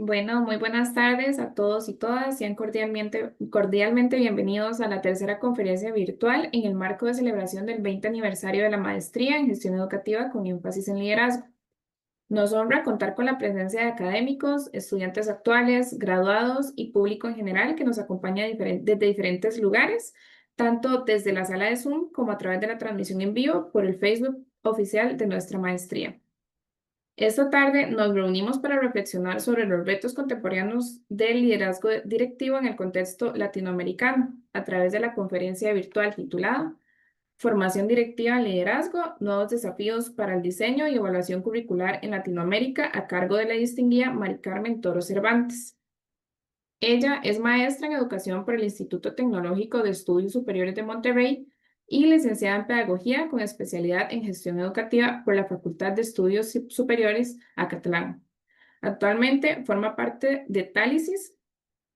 Bueno, muy buenas tardes a todos y todas. Sean cordialmente bienvenidos a la tercera conferencia virtual en el marco de celebración del 20 aniversario de la maestría en gestión educativa con énfasis en liderazgo. Nos honra contar con la presencia de académicos, estudiantes actuales, graduados y público en general que nos acompaña desde diferentes lugares, tanto desde la sala de Zoom como a través de la transmisión en vivo por el Facebook oficial de nuestra maestría. Esta tarde nos reunimos para reflexionar sobre los retos contemporáneos del liderazgo directivo en el contexto latinoamericano, a través de la conferencia virtual titulada Formación directiva en liderazgo, nuevos desafíos para el diseño y evaluación curricular en Latinoamérica, a cargo de la distinguida Mari Carmen Toro Cervantes. Ella es maestra en educación por el Instituto Tecnológico de Estudios Superiores de Monterrey y licenciada en Pedagogía con especialidad en Gestión Educativa por la Facultad de Estudios Superiores Acatlán. Actualmente forma parte de Tálisis,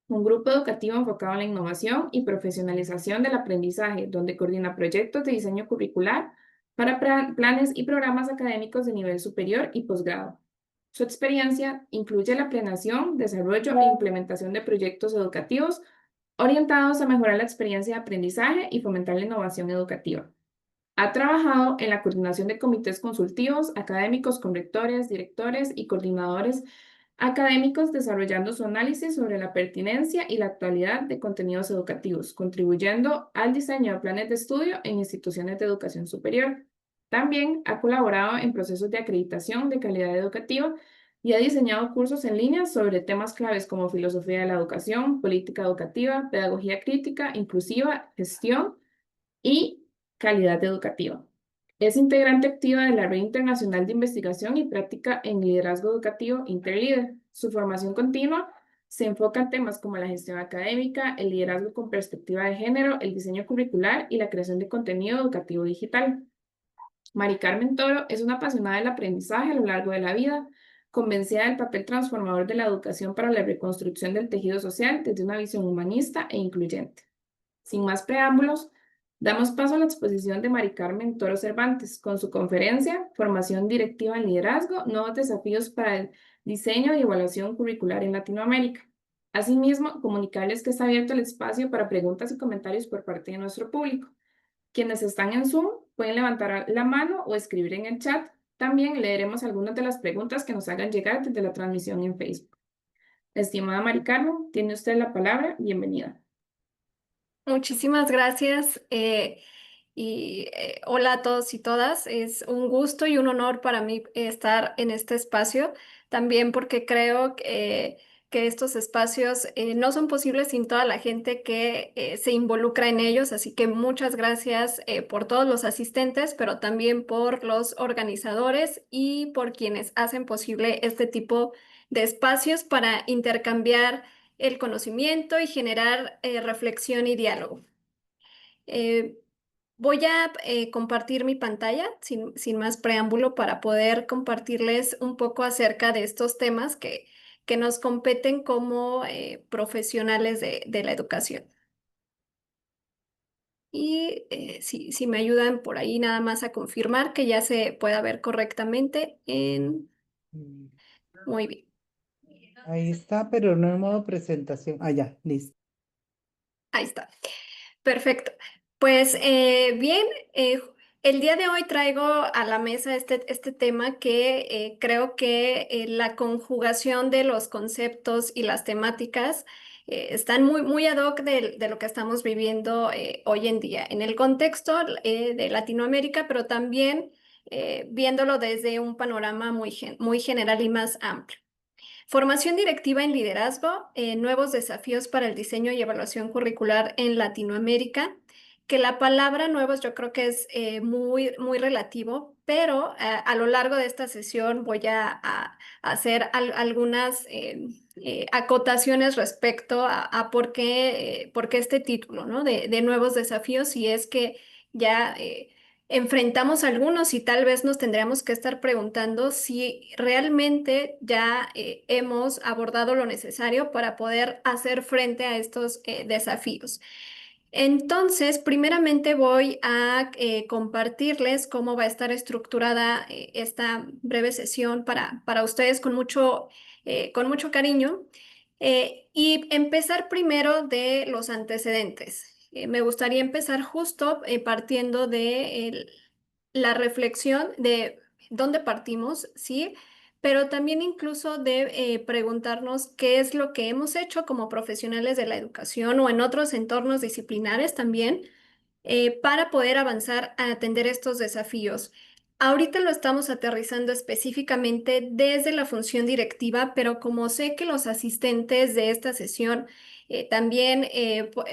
un grupo educativo enfocado en la innovación y profesionalización del aprendizaje, donde coordina proyectos de diseño curricular para planes y programas académicos de nivel superior y posgrado. Su experiencia incluye la planeación, desarrollo e implementación de proyectos educativos orientados a mejorar la experiencia de aprendizaje y fomentar la innovación educativa. Ha trabajado en la coordinación de comités consultivos académicos con rectores, directores y coordinadores académicos, desarrollando su análisis sobre la pertinencia y la actualidad de contenidos educativos, contribuyendo al diseño de planes de estudio en instituciones de educación superior. También ha colaborado en procesos de acreditación de calidad educativa y ha diseñado cursos en línea sobre temas claves como filosofía de la educación, política educativa, pedagogía crítica, inclusiva, gestión y calidad educativa. Es integrante activa de la Red Internacional de Investigación y Práctica en Liderazgo Educativo Interleader. Su formación continua Se enfoca en temas como la gestión académica, el liderazgo con perspectiva de género, el diseño curricular y la creación de contenido educativo digital. Mari Carmen Toro es una apasionada del aprendizaje a lo largo de la vida, convencida del papel transformador de la educación para la reconstrucción del tejido social desde una visión humanista e incluyente. Sin más preámbulos, damos paso a la exposición de Mari Carmen Toro Cervantes con su conferencia Formación directiva en liderazgo, nuevos desafíos para el diseño y evaluación curricular en Latinoamérica. Asimismo, comunicarles que está abierto el espacio para preguntas y comentarios por parte de nuestro público. Quienes están en Zoom pueden levantar la mano o escribir en el chat. También leeremos algunas de las preguntas que nos hagan llegar desde la transmisión en Facebook. Estimada Mari Carmen, tiene usted la palabra. Bienvenida. Muchísimas gracias hola a todos y todas. Es un gusto y un honor para mí estar en este espacio, también porque creo que estos espacios no son posibles sin toda la gente que se involucra en ellos, así que muchas gracias por todos los asistentes, pero también por los organizadores y por quienes hacen posible este tipo de espacios para intercambiar el conocimiento y generar reflexión y diálogo. Eh, Voy a compartir mi pantalla sin más preámbulo para poder compartirles un poco acerca de estos temas que nos competen como profesionales de la educación. Y si me ayudan por ahí nada más a confirmar que ya se pueda ver correctamente en... Mm, Muy bien. Ahí está, pero no en modo presentación. Ah, ya, listo. Ahí está. Perfecto. Pues bien, eh, el día de hoy traigo a la mesa este tema que creo que la conjugación de los conceptos y las temáticas están muy ad hoc de lo que estamos viviendo hoy en día en el contexto de Latinoamérica, pero también viéndolo desde un panorama muy general y más amplio. Formación directiva en liderazgo, nuevos desafíos para el diseño y evaluación curricular en Latinoamérica, que la palabra nuevos yo creo que es muy relativo, pero a lo largo de esta sesión voy a hacer algunas acotaciones respecto a por qué este título, ¿no? De nuevos desafíos, y es que ya enfrentamos algunos y tal vez nos tendríamos que estar preguntando si realmente ya hemos abordado lo necesario para poder hacer frente a estos desafíos. Entonces, primeramente voy a compartirles cómo va a estar estructurada esta breve sesión para ustedes con mucho cariño, y empezar primero de los antecedentes. Me gustaría empezar justo partiendo de la reflexión de dónde partimos, ¿sí? Pero también incluso de preguntarnos qué es lo que hemos hecho como profesionales de la educación o en otros entornos disciplinares también para poder avanzar a atender estos desafíos. Ahorita lo estamos aterrizando específicamente desde la función directiva, pero como sé que los asistentes de esta sesión también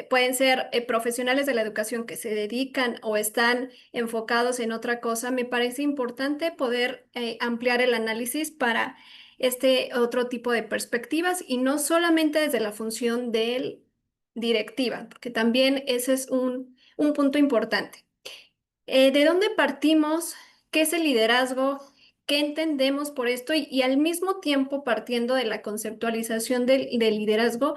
pueden ser profesionales de la educación que se dedican o están enfocados en otra cosa, me parece importante poder ampliar el análisis para este otro tipo de perspectivas y no solamente desde la función del directiva, porque también ese es un punto importante. ¿De dónde partimos? ¿Qué es el liderazgo? ¿Qué entendemos por esto? Y al mismo tiempo, partiendo de la conceptualización del liderazgo,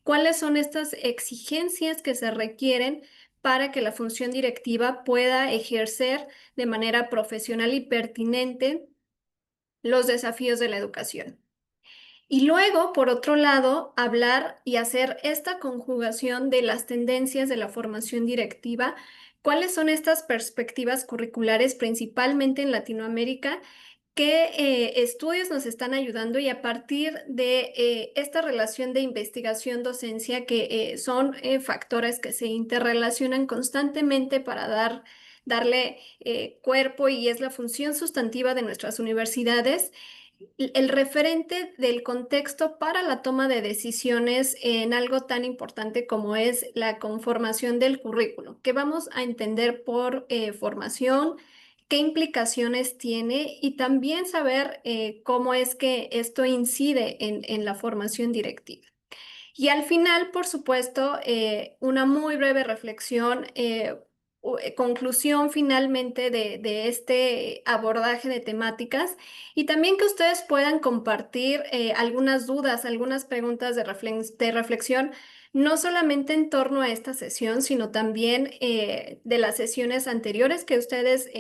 ¿cuáles son estas exigencias que se requieren para que la función directiva pueda ejercer de manera profesional y pertinente los desafíos de la educación? Y luego, por otro lado, hablar y hacer esta conjugación de las tendencias de la formación directiva. ¿Cuáles son estas perspectivas curriculares, principalmente en Latinoamérica? ¿Qué estudios nos están ayudando? Y a partir de esta relación de investigación-docencia, que son factores que se interrelacionan constantemente para darle cuerpo y es la función sustantiva de nuestras universidades, el referente del contexto para la toma de decisiones en algo tan importante como es la conformación del currículo, que vamos a entender por formación, qué implicaciones tiene y también saber cómo es que esto incide en la formación directiva. Y al final, por supuesto, una muy breve reflexión, conclusión finalmente de este abordaje de temáticas y también que ustedes puedan compartir algunas dudas, algunas preguntas de reflexión, no solamente en torno a esta sesión, sino también de las sesiones anteriores que ustedes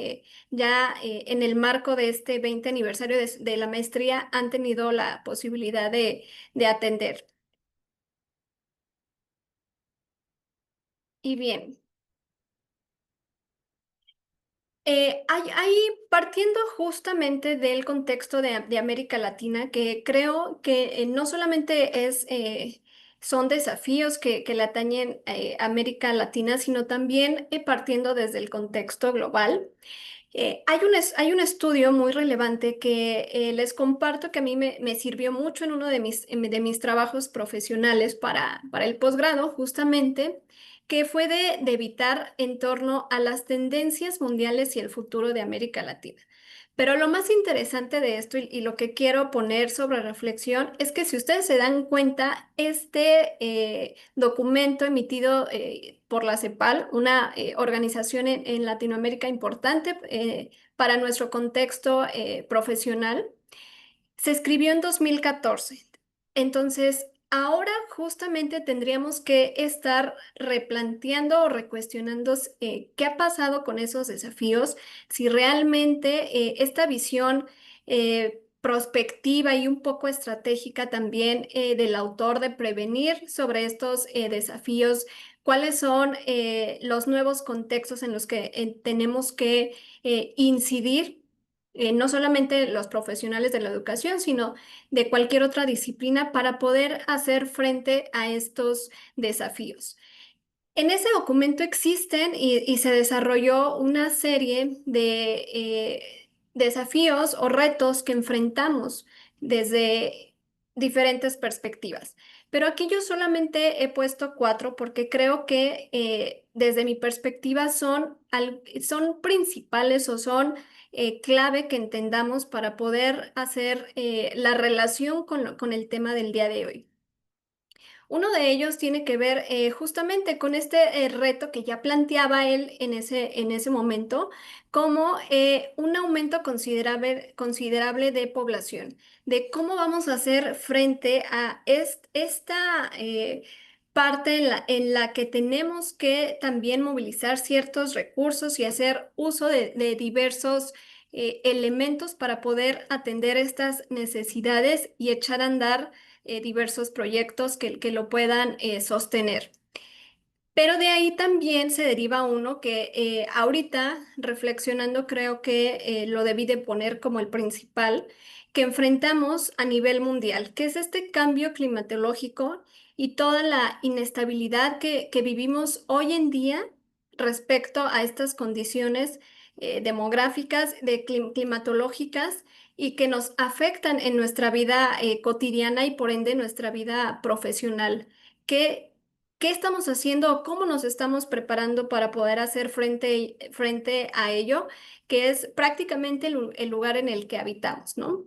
ya en el marco de este 20 aniversario de la maestría han tenido la posibilidad de atender. Y bien, partiendo justamente del contexto de América Latina, que creo que no solamente son desafíos que le atañen a América Latina, sino también partiendo desde el contexto global. Hay un estudio muy relevante que les comparto que a mí me sirvió mucho en uno de mis trabajos profesionales para el posgrado, justamente, que fue de evitar en torno a las tendencias mundiales y el futuro de América Latina. Pero lo más interesante de esto y lo que quiero poner sobre reflexión es que si ustedes se dan cuenta, este documento emitido por la CEPAL, una organización en Latinoamérica importante para nuestro contexto profesional, se escribió en 2014. Entonces, ahora justamente tendríamos que estar replanteando o recuestionando qué ha pasado con esos desafíos, si realmente esta visión prospectiva y un poco estratégica también del autor de prevenir sobre estos desafíos, cuáles son los nuevos contextos en los que tenemos que incidir no solamente los profesionales de la educación, sino de cualquier otra disciplina para poder hacer frente a estos desafíos. En ese documento existen y se desarrolló una serie de desafíos o retos que enfrentamos desde diferentes perspectivas. Pero aquí yo solamente he puesto cuatro porque creo que desde mi perspectiva son principales o son clave que entendamos para poder hacer la relación con el tema del día de hoy. Uno de ellos tiene que ver justamente con este reto que ya planteaba él en ese momento, como un aumento considerable de población, de cómo vamos a hacer frente a esta parte en la que tenemos que también movilizar ciertos recursos y hacer uso de diversos elementos para poder atender estas necesidades y echar a andar diversos proyectos que lo puedan sostener. Pero de ahí también se deriva uno que ahorita, reflexionando, creo que lo debí de poner como el principal, que enfrentamos a nivel mundial, que es este cambio climatológico y toda la inestabilidad que vivimos hoy en día respecto a estas condiciones demográficas, climatológicas y que nos afectan en nuestra vida cotidiana y por ende nuestra vida profesional. ¿Qué, ¿Qué estamos haciendo o cómo nos estamos preparando para poder hacer frente a ello, que es prácticamente el lugar en el que habitamos, ¿no?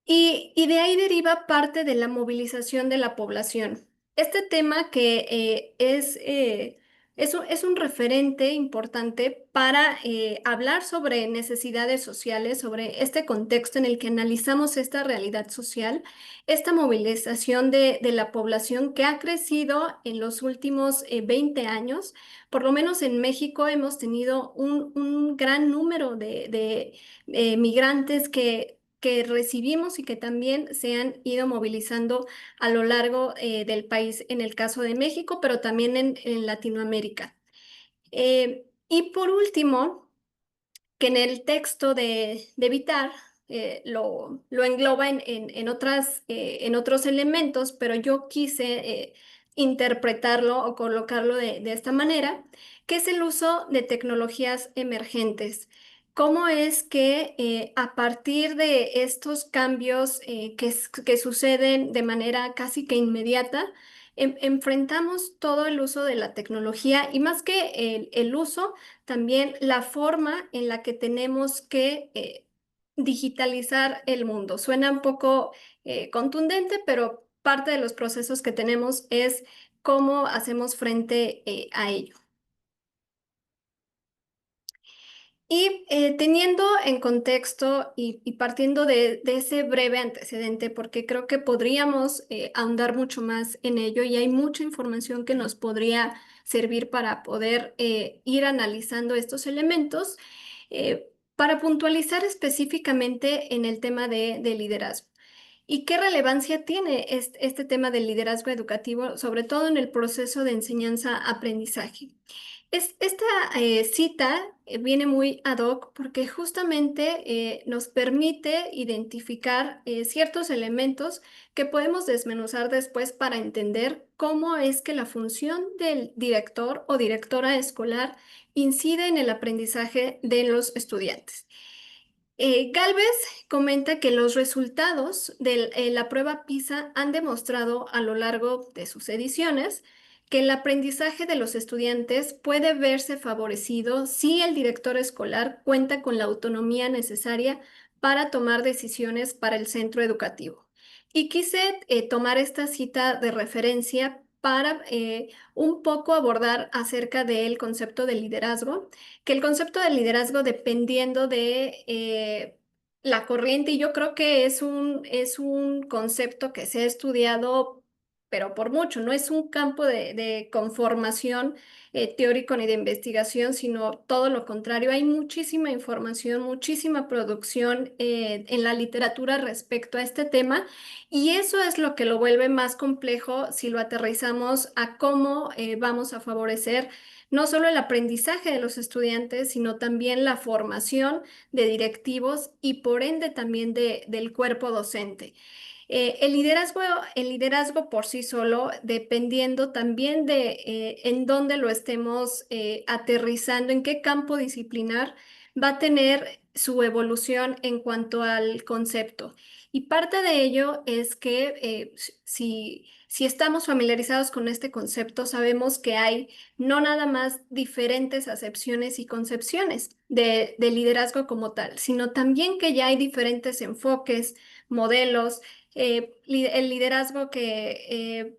Y de ahí deriva parte de la movilización de la población. Este tema que es un referente importante para hablar sobre necesidades sociales, sobre este contexto en el que analizamos esta realidad social, esta movilización de la población que ha crecido en los últimos 20 años. Por lo menos en México hemos tenido un gran número de migrantes que recibimos y que también se han ido movilizando a lo largo del país, en el caso de México, pero también en Latinoamérica. Y por último, que en el texto de Vitar lo engloba en otros elementos, pero yo quise interpretarlo o colocarlo de esta manera, que es el uso de tecnologías emergentes. ¿Cómo es que a partir de estos cambios que suceden de manera casi que inmediata, enfrentamos todo el uso de la tecnología y más que el uso, también la forma en la que tenemos que digitalizar el mundo? Suena un poco contundente, pero parte de los procesos que tenemos es cómo hacemos frente a ello. Y teniendo en contexto y partiendo de ese breve antecedente, porque creo que podríamos ahondar mucho más en ello y hay mucha información que nos podría servir para poder ir analizando estos elementos, para puntualizar específicamente en el tema de liderazgo. ¿Y qué relevancia tiene este tema del liderazgo educativo, sobre todo en el proceso de enseñanza-aprendizaje? Esta cita viene muy ad hoc porque justamente nos permite identificar ciertos elementos que podemos desmenuzar después para entender cómo es que la función del director o directora escolar incide en el aprendizaje de los estudiantes. Gálvez comenta que los resultados de la prueba PISA han demostrado a lo largo de sus ediciones que el aprendizaje de los estudiantes puede verse favorecido si el director escolar cuenta con la autonomía necesaria para tomar decisiones para el centro educativo. Y quise tomar esta cita de referencia para un poco abordar acerca del concepto de liderazgo, que el concepto de liderazgo, dependiendo de la corriente, y yo creo que es un concepto que se ha estudiado, pero por mucho, no es un campo de conformación teórico ni de investigación, sino todo lo contrario. Hay muchísima información, muchísima producción en la literatura respecto a este tema, y eso es lo que lo vuelve más complejo si lo aterrizamos a cómo vamos a favorecer no solo el aprendizaje de los estudiantes, sino también la formación de directivos y por ende también del cuerpo docente. El liderazgo por sí solo, dependiendo también de en dónde lo estemos aterrizando, en qué campo disciplinar, va a tener su evolución en cuanto al concepto. Y parte de ello es que si estamos familiarizados con este concepto, sabemos que hay no nada más diferentes acepciones y concepciones de liderazgo como tal, sino también que ya hay diferentes enfoques, modelos, el liderazgo que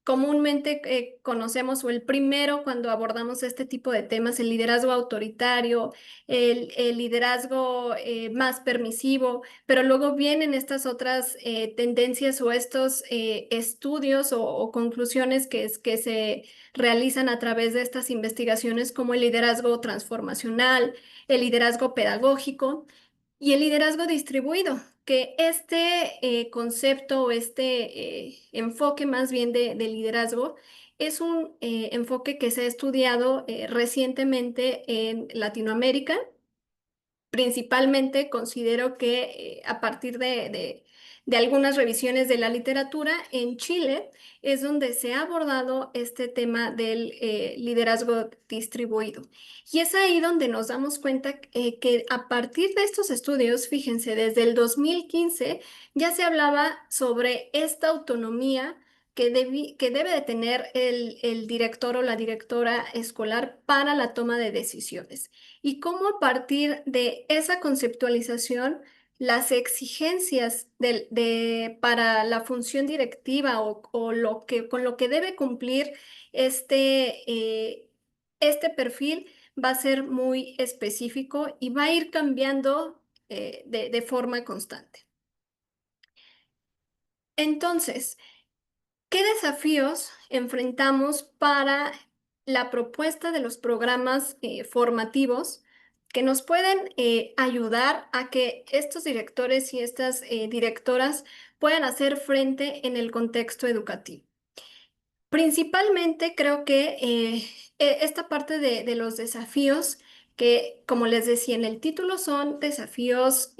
comúnmente conocemos, o el primero cuando abordamos este tipo de temas, el liderazgo autoritario, el liderazgo más permisivo, pero luego vienen estas otras tendencias o estos estudios o conclusiones que se realizan a través de estas investigaciones, como el liderazgo transformacional, el liderazgo pedagógico y el liderazgo distribuido, que este concepto o este enfoque más bien de liderazgo es un enfoque que se ha estudiado recientemente en Latinoamérica. Principalmente considero que a partir de algunas revisiones de la literatura en Chile es donde se ha abordado este tema del liderazgo distribuido. Y es ahí donde nos damos cuenta que a partir de estos estudios, fíjense, desde el 2015 ya se hablaba sobre esta autonomía que debe de tener el director o la directora escolar para la toma de decisiones y cómo a partir de esa conceptualización las exigencias para la función directiva o con lo que debe cumplir este perfil va a ser muy específico y va a ir cambiando de forma constante. Entonces, ¿qué desafíos enfrentamos para la propuesta de los programas formativos que nos pueden ayudar a que estos directores y estas directoras puedan hacer frente en el contexto educativo? Principalmente creo que esta parte de los desafíos que, como les decía en el título, son desafíos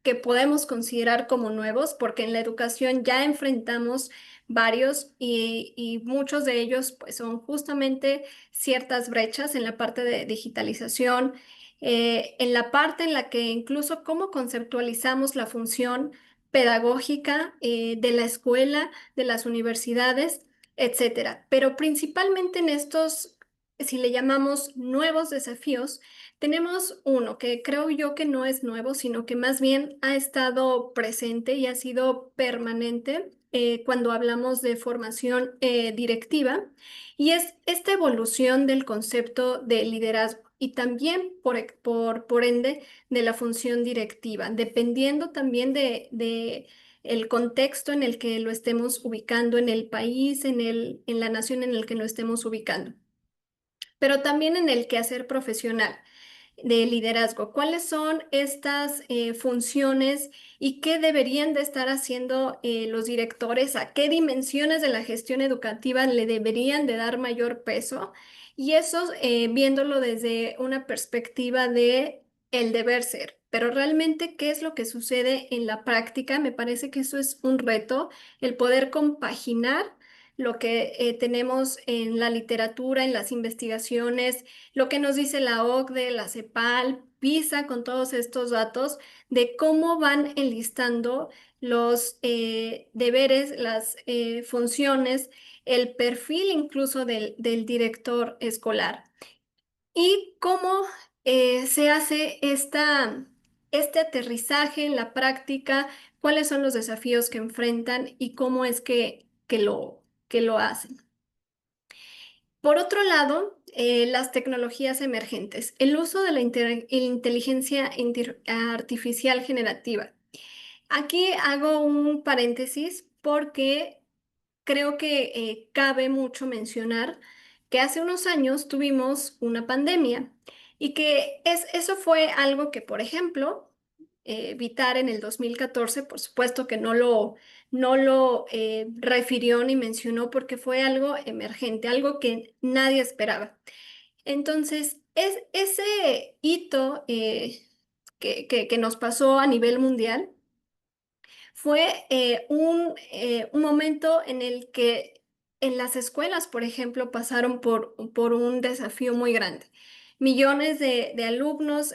que podemos considerar como nuevos, porque en la educación ya enfrentamos varios y muchos de ellos pues son justamente ciertas brechas en la parte de digitalización, en la parte en la que incluso cómo conceptualizamos la función pedagógica de la escuela, de las universidades, etcétera. Pero principalmente en estos, si le llamamos nuevos desafíos, tenemos uno que creo yo que no es nuevo, sino que más bien ha estado presente y ha sido permanente cuando hablamos de formación directiva, y es esta evolución del concepto de liderazgo y también por ende de la función directiva, dependiendo también de el contexto en el que lo estemos ubicando, en el país, en la nación en el que lo estemos ubicando, pero también en el quehacer profesional de liderazgo. ¿Cuáles son estas funciones y qué deberían de estar haciendo los directores? ¿A qué dimensiones de la gestión educativa le deberían de dar mayor peso? Y eso viéndolo desde una perspectiva de el deber ser. Pero realmente, ¿qué es lo que sucede en la práctica? Me parece que eso es un reto, el poder compaginar lo que tenemos en la literatura, en las investigaciones, lo que nos dice la OCDE, la CEPAL, PISA, con todos estos datos de cómo van enlistando los deberes, las funciones, el perfil incluso del director escolar y cómo se hace este aterrizaje en la práctica, cuáles son los desafíos que enfrentan y cómo es que lo hacen. Por otro lado, las tecnologías emergentes, el uso de la inteligencia artificial generativa. Aquí hago un paréntesis porque creo que cabe mucho mencionar que hace unos años tuvimos una pandemia y que eso fue algo que, por ejemplo, Vitar en el 2014, por supuesto que no lo refirió ni mencionó porque fue algo emergente, algo que nadie esperaba. Entonces, ese hito que nos pasó a nivel mundial fue un momento en el que en las escuelas, por ejemplo, pasaron por un desafío muy grande. Millones de alumnos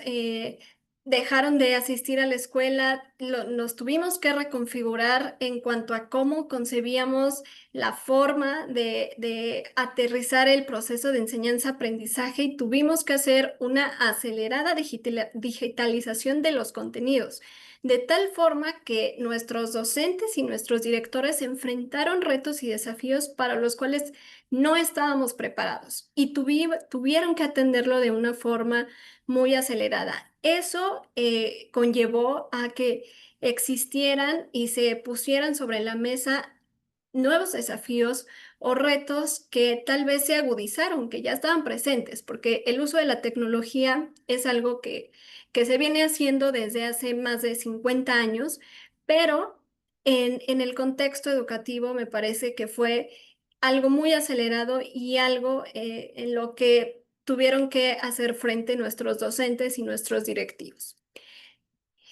dejaron de asistir a la escuela, nos tuvimos que reconfigurar en cuanto a cómo concebíamos la forma de aterrizar el proceso de enseñanza-aprendizaje y tuvimos que hacer una acelerada digitalización de los contenidos de tal forma que nuestros docentes y nuestros directores enfrentaron retos y desafíos para los cuales no estábamos preparados y tuvieron que atenderlo de una forma muy acelerada. Eso conllevó a que existieran y se pusieran sobre la mesa nuevos desafíos o retos que tal vez se agudizaron, que ya estaban presentes, porque el uso de la tecnología es algo que se viene haciendo desde hace más de 50 años, pero en el contexto educativo me parece que fue algo muy acelerado y algo en lo que tuvieron que hacer frente nuestros docentes y nuestros directivos.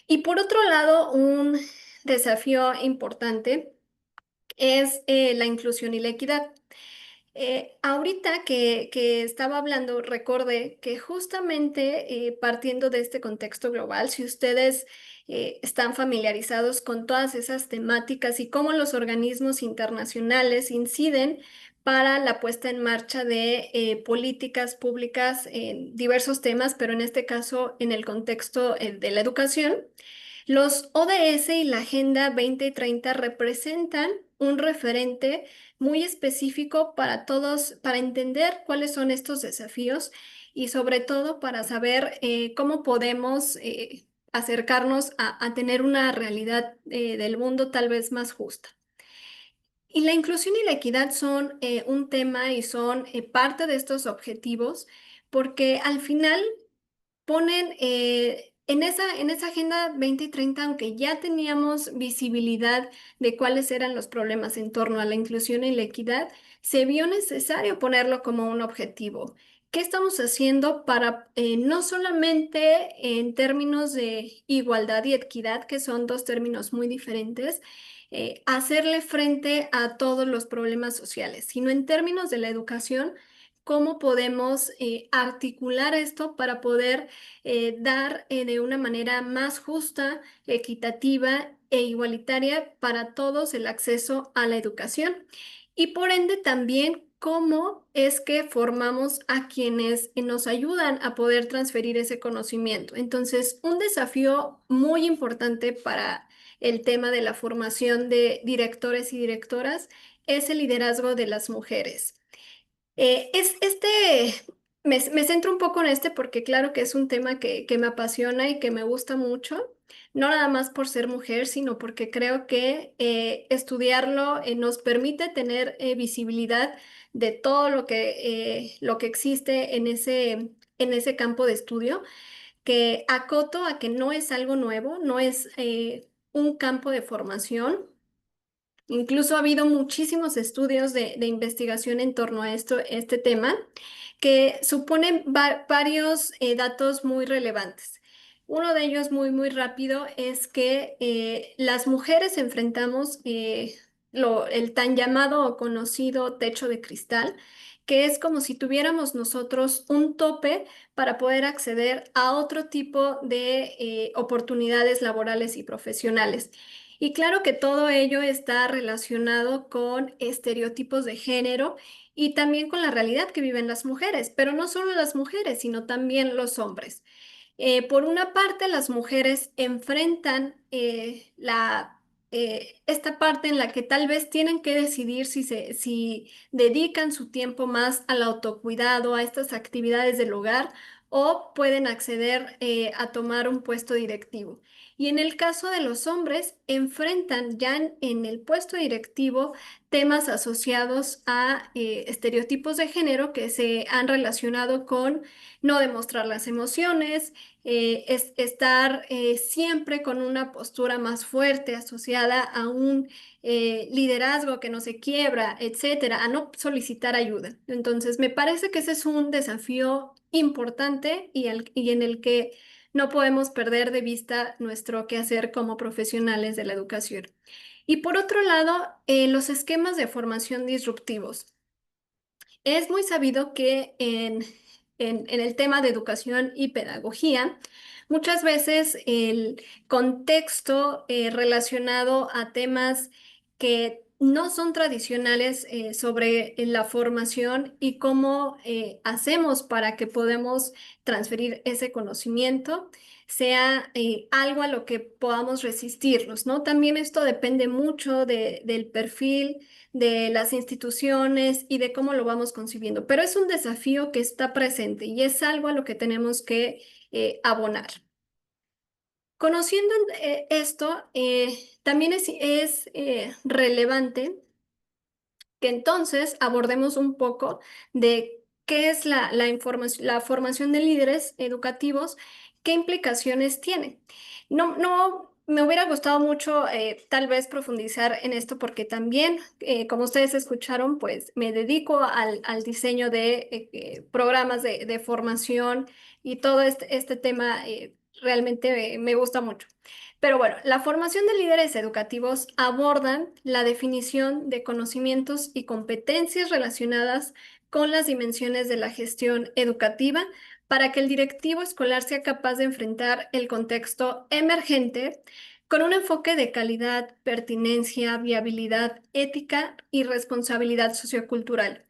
Y por otro lado, un desafío importante es la inclusión y la equidad. Ahorita que estaba hablando, recordé que justamente partiendo de este contexto global, si ustedes están familiarizados con todas esas temáticas y cómo los organismos internacionales inciden para la puesta en marcha de políticas públicas en diversos temas, pero en este caso en el contexto de la educación, los ODS y la Agenda 2030 representan un referente muy específico para todos, para entender cuáles son estos desafíos y sobre todo para saber cómo podemos acercarnos a tener una realidad del mundo tal vez más justa. Y la inclusión y la equidad son un tema y son parte de estos objetivos porque al final ponen en esa Agenda 2030, aunque ya teníamos visibilidad de cuáles eran los problemas en torno a la inclusión y la equidad, se vio necesario ponerlo como un objetivo. ¿Qué estamos haciendo para no solamente en términos de igualdad y equidad, que son dos términos muy diferentes, hacerle frente a todos los problemas sociales, sino en términos de la educación? ¿Cómo podemos articular esto para poder dar de una manera más justa, equitativa e igualitaria para todos el acceso a la educación? Y por ende también cómo es que formamos a quienes nos ayudan a poder transferir ese conocimiento. Entonces, un desafío muy importante para el tema de la formación de directores y directoras es el liderazgo de las mujeres. Me centro un poco en este porque claro que es un tema que me apasiona y que me gusta mucho, no nada más por ser mujer, sino porque creo que estudiarlo nos permite tener visibilidad de todo lo que existe en ese campo de estudio, que acoto a que no es algo nuevo, no es un campo de formación. Incluso ha habido muchísimos estudios de investigación en torno a este tema que suponen varios datos muy relevantes. Uno de ellos muy rápido es que las mujeres enfrentamos el tan llamado o conocido techo de cristal, que es como si tuviéramos nosotros un tope para poder acceder a otro tipo de oportunidades laborales y profesionales. Y claro que todo ello está relacionado con estereotipos de género y también con la realidad que viven las mujeres, pero no solo las mujeres, sino también los hombres. Por una parte, las mujeres enfrentan esta parte en la que tal vez tienen que decidir si dedican su tiempo más al autocuidado, a estas actividades del hogar, o pueden acceder a tomar un puesto directivo. Y en el caso de los hombres, enfrentan ya en el puesto directivo temas asociados a estereotipos de género que se han relacionado con no demostrar las emociones, estar siempre con una postura más fuerte asociada a un liderazgo que no se quiebra, etcétera, a no solicitar ayuda. Entonces, me parece que ese es un desafío importante y en el que no podemos perder de vista nuestro quehacer como profesionales de la educación. Y por otro lado, los esquemas de formación disruptivos. Es muy sabido que en el tema de educación y pedagogía, muchas veces el contexto relacionado a temas que no son tradicionales sobre la formación y cómo hacemos para que podamos transferir ese conocimiento sea algo a lo que podamos resistirnos, ¿no? También esto depende mucho del perfil de las instituciones y de cómo lo vamos concibiendo. Pero es un desafío que está presente y es algo a lo que tenemos que abonar. Conociendo esto, también es relevante que entonces abordemos un poco de qué es la formación de líderes educativos, qué implicaciones tiene. No me hubiera gustado mucho tal vez profundizar en esto porque también, como ustedes escucharon, pues me dedico al diseño de programas de formación y todo este tema realmente me gusta mucho. Pero bueno, la formación de líderes educativos abordan la definición de conocimientos y competencias relacionadas con las dimensiones de la gestión educativa para que el directivo escolar sea capaz de enfrentar el contexto emergente con un enfoque de calidad, pertinencia, viabilidad, ética y responsabilidad sociocultural.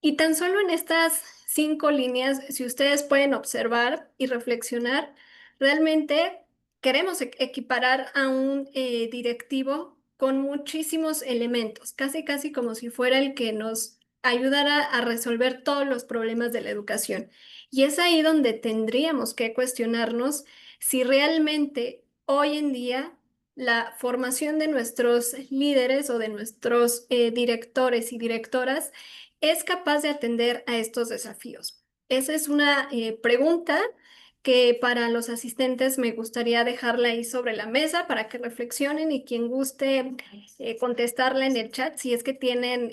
Y tan solo en estas 5 líneas, si ustedes pueden observar y reflexionar, realmente queremos equiparar a un directivo con muchísimos elementos, casi como si fuera el que nos ayudara a resolver todos los problemas de la educación. Y es ahí donde tendríamos que cuestionarnos si realmente hoy en día la formación de nuestros líderes o de nuestros directores y directoras es capaz de atender a estos desafíos. Esa es una pregunta que para los asistentes me gustaría dejarla ahí sobre la mesa para que reflexionen y quien guste contestarla en el chat, si es que tienen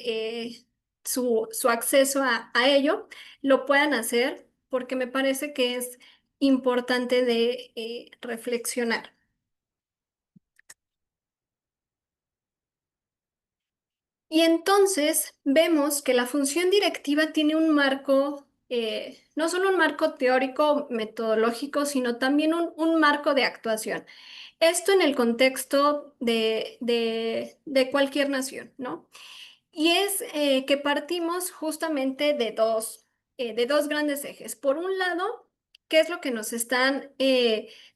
su acceso a ello, lo puedan hacer porque me parece que es importante de reflexionar. Y entonces vemos que la función directiva tiene un marco, no solo un marco teórico, metodológico, sino también un marco de actuación. Esto en el contexto de cualquier nación, ¿no? Y es que partimos justamente de dos grandes ejes. Por un lado, qué es lo que nos están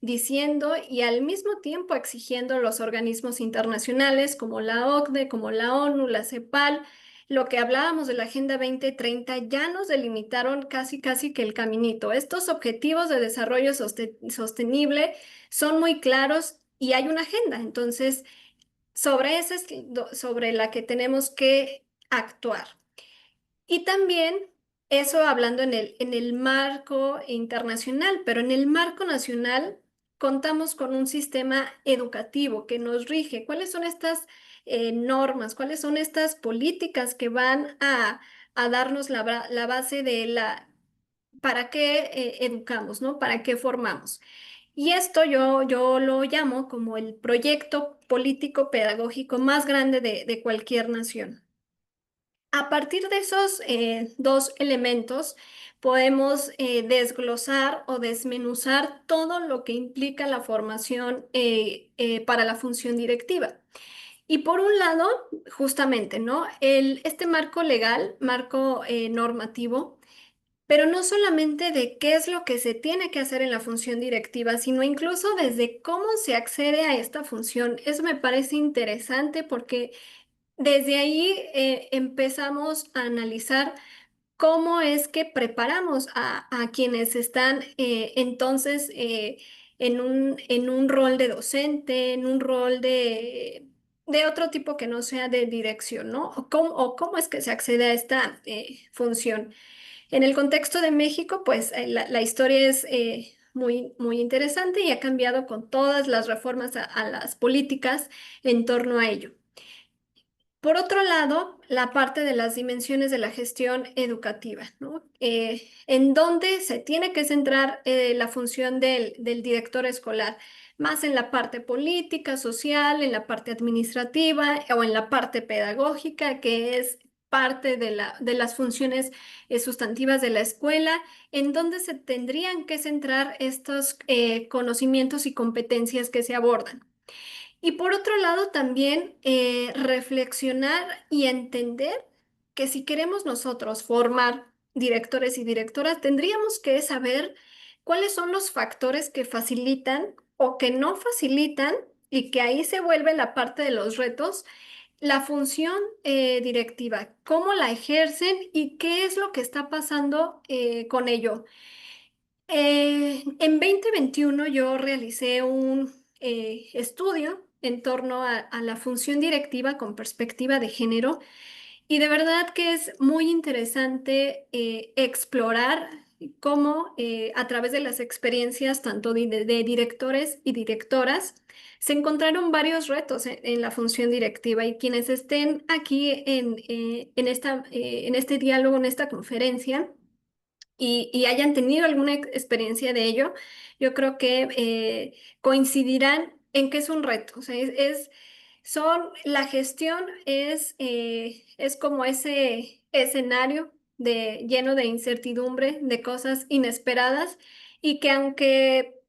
diciendo y al mismo tiempo exigiendo los organismos internacionales como la OCDE, como la ONU, la CEPAL. Lo que hablábamos de la Agenda 2030 ya nos delimitaron casi casi que el caminito. Estos objetivos de desarrollo sostenible son muy claros y hay una agenda. Entonces, sobre esa es sobre la que tenemos que actuar. Y también eso hablando en el marco internacional, pero en el marco nacional contamos con un sistema educativo que nos rige. ¿Cuáles son estas normas? ¿Cuáles son estas políticas que van a darnos la base de para qué educamos, ¿no? ¿Para qué formamos? Y esto yo lo llamo como el proyecto político pedagógico más grande de cualquier nación. A partir de esos dos elementos, podemos desglosar o desmenuzar todo lo que implica la formación para la función directiva. Y por un lado, justamente, ¿no? Este marco legal, marco normativo, pero no solamente de qué es lo que se tiene que hacer en la función directiva, sino incluso desde cómo se accede a esta función. Eso me parece interesante porque desde ahí empezamos a analizar cómo es que preparamos a quienes están entonces en un rol de docente, en un rol de otro tipo que no sea de dirección, ¿no? O cómo es que se accede a esta función. En el contexto de México, pues la historia es muy interesante y ha cambiado con todas las reformas a las políticas en torno a ello. Por otro lado, la parte de las dimensiones de la gestión educativa, ¿no? En donde se tiene que centrar la función del director escolar, más en la parte política, social, en la parte administrativa o en la parte pedagógica, que es parte de las funciones sustantivas de la escuela, en donde se tendrían que centrar estos conocimientos y competencias que se abordan. Y por otro lado, también reflexionar y entender que si queremos nosotros formar directores y directoras, tendríamos que saber cuáles son los factores que facilitan o que no facilitan, y que ahí se vuelve la parte de los retos, la función directiva, cómo la ejercen y qué es lo que está pasando con ello. En 2021 yo realicé un estudio en torno a la función directiva con perspectiva de género, y de verdad que es muy interesante explorar cómo a través de las experiencias tanto de directores y directoras se encontraron varios retos en la función directiva, y quienes estén aquí en este diálogo, en esta conferencia, y hayan tenido alguna experiencia de ello, yo creo que coincidirán en que es un reto. O sea, la gestión es como ese escenario lleno de incertidumbre, de cosas inesperadas, y que aunque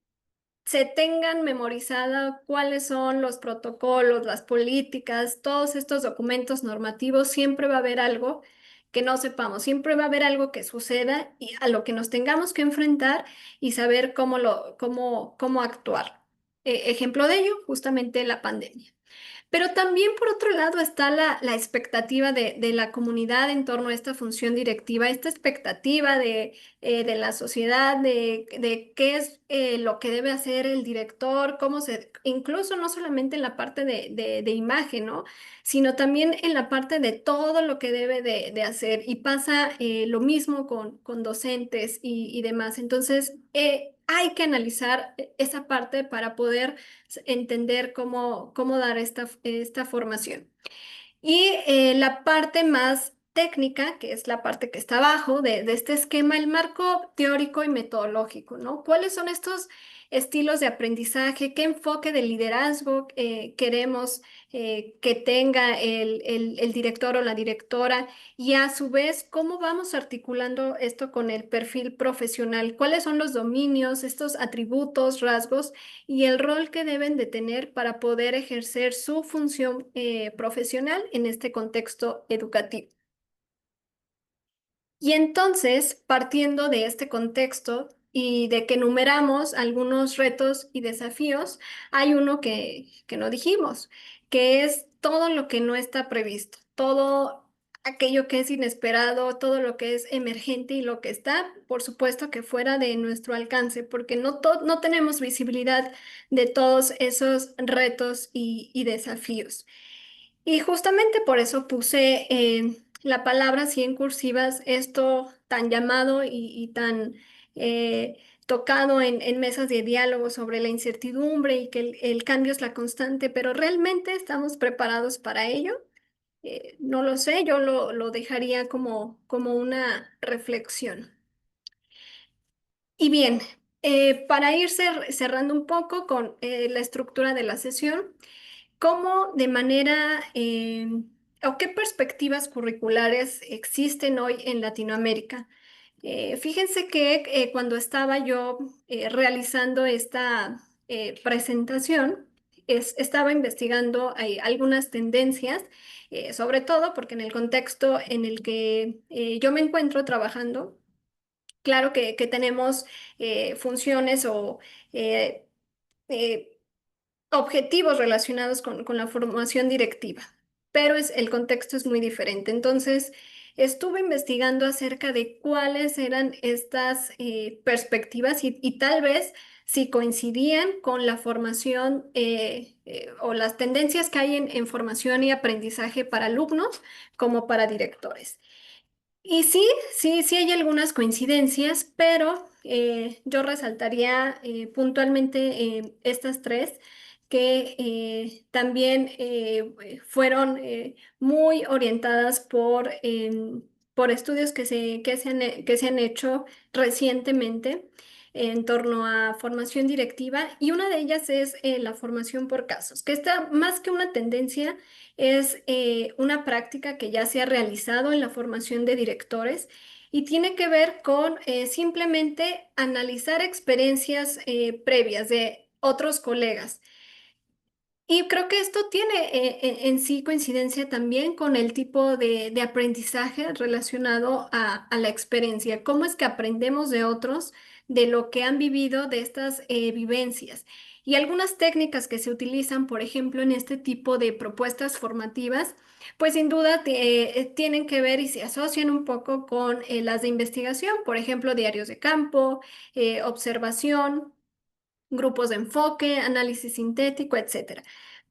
se tengan memorizada cuáles son los protocolos, las políticas, todos estos documentos normativos, siempre va a haber algo que no sepamos, siempre va a haber algo que suceda y a lo que nos tengamos que enfrentar y saber cómo actuar. Ejemplo de ello, justamente la pandemia. Pero también, por otro lado, está la expectativa de la comunidad en torno a esta función directiva, esta expectativa de la sociedad, de qué es lo que debe hacer el director, incluso no solamente en la parte de imagen, ¿no? Sino también en la parte de todo lo que debe de hacer. Y pasa lo mismo con docentes y demás. Entonces, hay que analizar esa parte para poder entender cómo dar esta formación. Y la parte más técnica, que es la parte que está abajo de este esquema, el marco teórico y metodológico, ¿no? ¿Cuáles son estos estilos de aprendizaje? ¿Qué enfoque de liderazgo queremos que tenga el director o la directora? Y a su vez, ¿cómo vamos articulando esto con el perfil profesional? ¿Cuáles son los dominios, estos atributos, rasgos y el rol que deben de tener para poder ejercer su función profesional en este contexto educativo? Y entonces, partiendo de este contexto, y de que enumeramos algunos retos y desafíos, hay uno que no dijimos, que es todo lo que no está previsto, todo aquello que es inesperado, todo lo que es emergente y lo que está, por supuesto, que fuera de nuestro alcance, porque no tenemos visibilidad de todos esos retos y desafíos. Y justamente por eso puse la palabra así en cursivas, esto tan llamado y tan eh, tocado en mesas de diálogo sobre la incertidumbre y que el cambio es la constante, pero ¿realmente estamos preparados para ello? No lo sé, yo lo dejaría como una reflexión. Y bien, para ir cerrando un poco con la estructura de la sesión, ¿cómo de manera o qué perspectivas curriculares existen hoy en Latinoamérica? Fíjense que cuando estaba yo realizando esta presentación, estaba investigando algunas tendencias, sobre todo porque en el contexto en el que yo me encuentro trabajando, claro que tenemos funciones o eh, eh, objetivos relacionados con la formación directiva, pero el contexto es muy diferente. Entonces, estuve investigando acerca de cuáles eran estas perspectivas y tal vez si coincidían con la formación o las tendencias que hay en formación y aprendizaje para alumnos como para directores. Y sí hay algunas coincidencias, pero yo resaltaría puntualmente estas tres que también fueron muy orientadas por estudios que se han hecho recientemente en torno a formación directiva y una de ellas es la formación por casos, que está más que una tendencia es una práctica que ya se ha realizado en la formación de directores y tiene que ver con simplemente analizar experiencias previas de otros colegas. Y creo que esto tiene en sí coincidencia también con el tipo de aprendizaje relacionado a la experiencia. ¿Cómo es que aprendemos de otros, de lo que han vivido, de estas vivencias? Y algunas técnicas que se utilizan, por ejemplo, en este tipo de propuestas formativas, pues sin duda tienen que ver y se asocian un poco con las de investigación, por ejemplo, diarios de campo, observación, grupos de enfoque, análisis sintético, etcétera.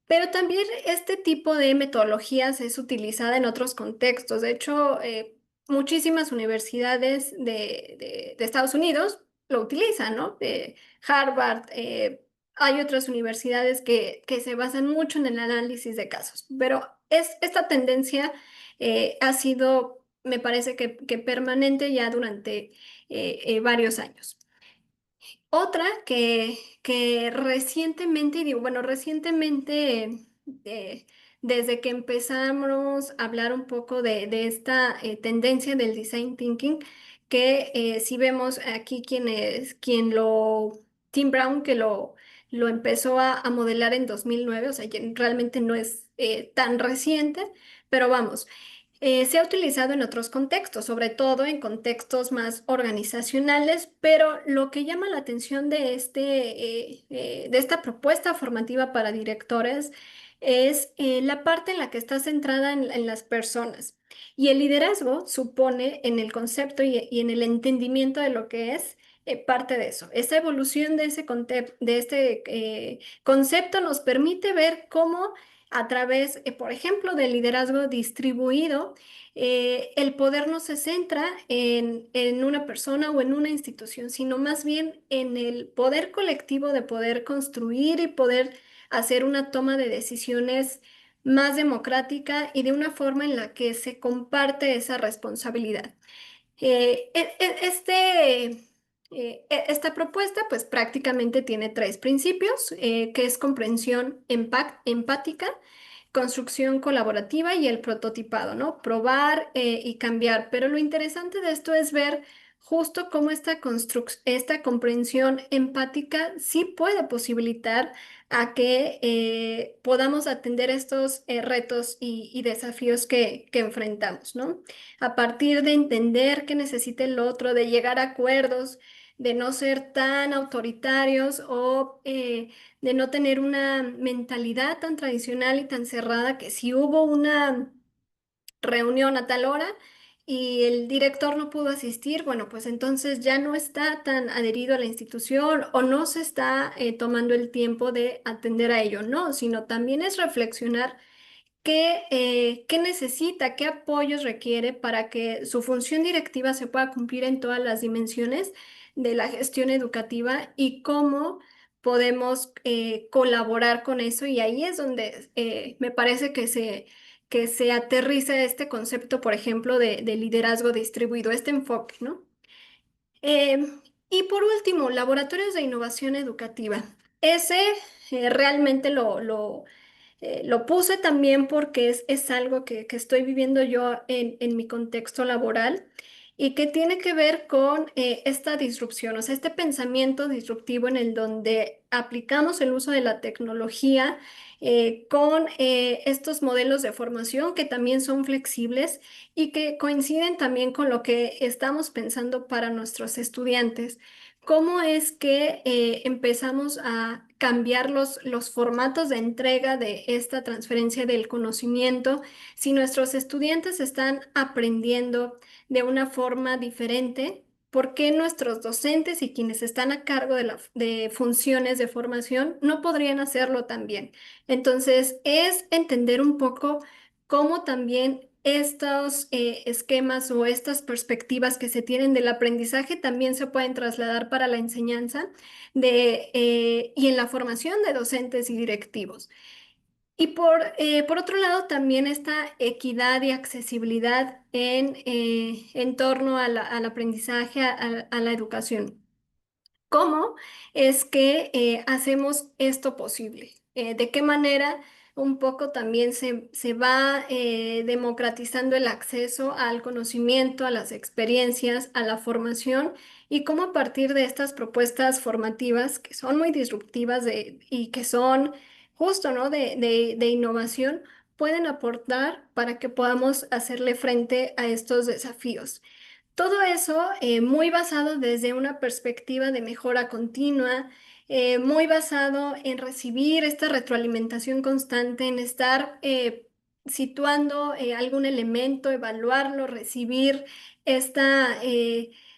Pero también este tipo de metodologías es utilizada en otros contextos. De hecho, muchísimas universidades de Estados Unidos lo utilizan, ¿no? Harvard, hay otras universidades que se basan mucho en el análisis de casos. Pero esta tendencia ha sido, me parece que permanente ya durante varios años. Otra que recientemente, y digo, bueno, recientemente, eh, desde que empezamos a hablar un poco de esta tendencia del design thinking, que si vemos aquí Tim Brown, que lo empezó a modelar en 2009, o sea, ya realmente no es tan reciente, pero vamos. Se ha utilizado en otros contextos, sobre todo en contextos más organizacionales, pero lo que llama la atención de esta propuesta formativa para directores es la parte en la que está centrada en las personas. Y el liderazgo supone en el concepto y en el entendimiento de lo que es parte de eso. Esa evolución de de este concepto nos permite ver cómo a través, por ejemplo, del liderazgo distribuido, el poder no se centra en una persona o en una institución, sino más bien en el poder colectivo de poder construir y poder hacer una toma de decisiones más democrática y de una forma en la que se comparte esa responsabilidad. Esta propuesta pues prácticamente tiene tres principios, que es comprensión empática, construcción colaborativa y el prototipado, ¿no? Probar y cambiar. Pero lo interesante de esto es ver justo cómo esta comprensión empática sí puede posibilitar a que podamos atender estos retos y desafíos que enfrentamos, ¿no? A partir de entender qué necesita el otro, de llegar a acuerdos, de no ser tan autoritarios o de no tener una mentalidad tan tradicional y tan cerrada que si hubo una reunión a tal hora y el director no pudo asistir, bueno, pues entonces ya no está tan adherido a la institución o no se está tomando el tiempo de atender a ello, no, sino también es reflexionar qué necesita, qué apoyos requiere para que su función directiva se pueda cumplir en todas las dimensiones de la gestión educativa y cómo podemos colaborar con eso. Y ahí es donde me parece que se aterriza este concepto, por ejemplo, de liderazgo distribuido, este enfoque, ¿no? Y por último, laboratorios de innovación educativa. Ese realmente lo puse también porque es algo que estoy viviendo yo en mi contexto laboral y que tiene que ver con esta disrupción, o sea, este pensamiento disruptivo en el donde aplicamos el uso de la tecnología con estos modelos de formación que también son flexibles y que coinciden también con lo que estamos pensando para nuestros estudiantes. ¿Cómo es que empezamos a cambiar los formatos de entrega de esta transferencia del conocimiento? Si nuestros estudiantes están aprendiendo de una forma diferente, ¿por qué nuestros docentes y quienes están a cargo de funciones de formación no podrían hacerlo también? Entonces, es entender un poco cómo también estos esquemas o estas perspectivas que se tienen del aprendizaje también se pueden trasladar para la enseñanza y en la formación de docentes y directivos. Y por otro lado, también esta equidad y accesibilidad en torno al aprendizaje, a la educación. ¿Cómo es que hacemos esto posible? ¿De qué manera un poco también se va democratizando el acceso al conocimiento, a las experiencias, a la formación? Y cómo a partir de estas propuestas formativas que son muy disruptivas y que son justo, ¿no? de innovación, pueden aportar para que podamos hacerle frente a estos desafíos. Todo eso muy basado desde una perspectiva de mejora continua, muy basado en recibir esta retroalimentación constante, en estar situando algún elemento, evaluarlo, recibir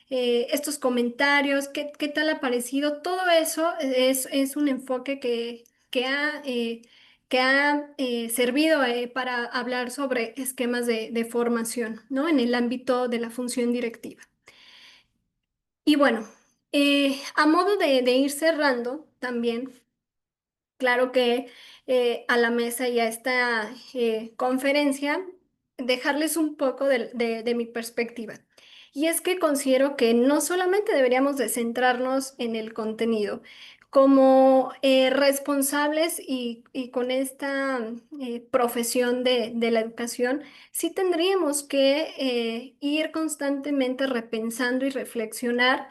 estos comentarios, qué tal ha parecido. Todo eso es un enfoque que ha servido para hablar sobre esquemas de formación, ¿no? En el ámbito de la función directiva. Y bueno, a modo de ir cerrando también, claro que a la mesa y a esta conferencia, dejarles un poco de mi perspectiva. Y es que considero que no solamente deberíamos de centrarnos en el contenido, como responsables y con esta profesión de la educación, sí tendríamos que ir constantemente repensando y reflexionar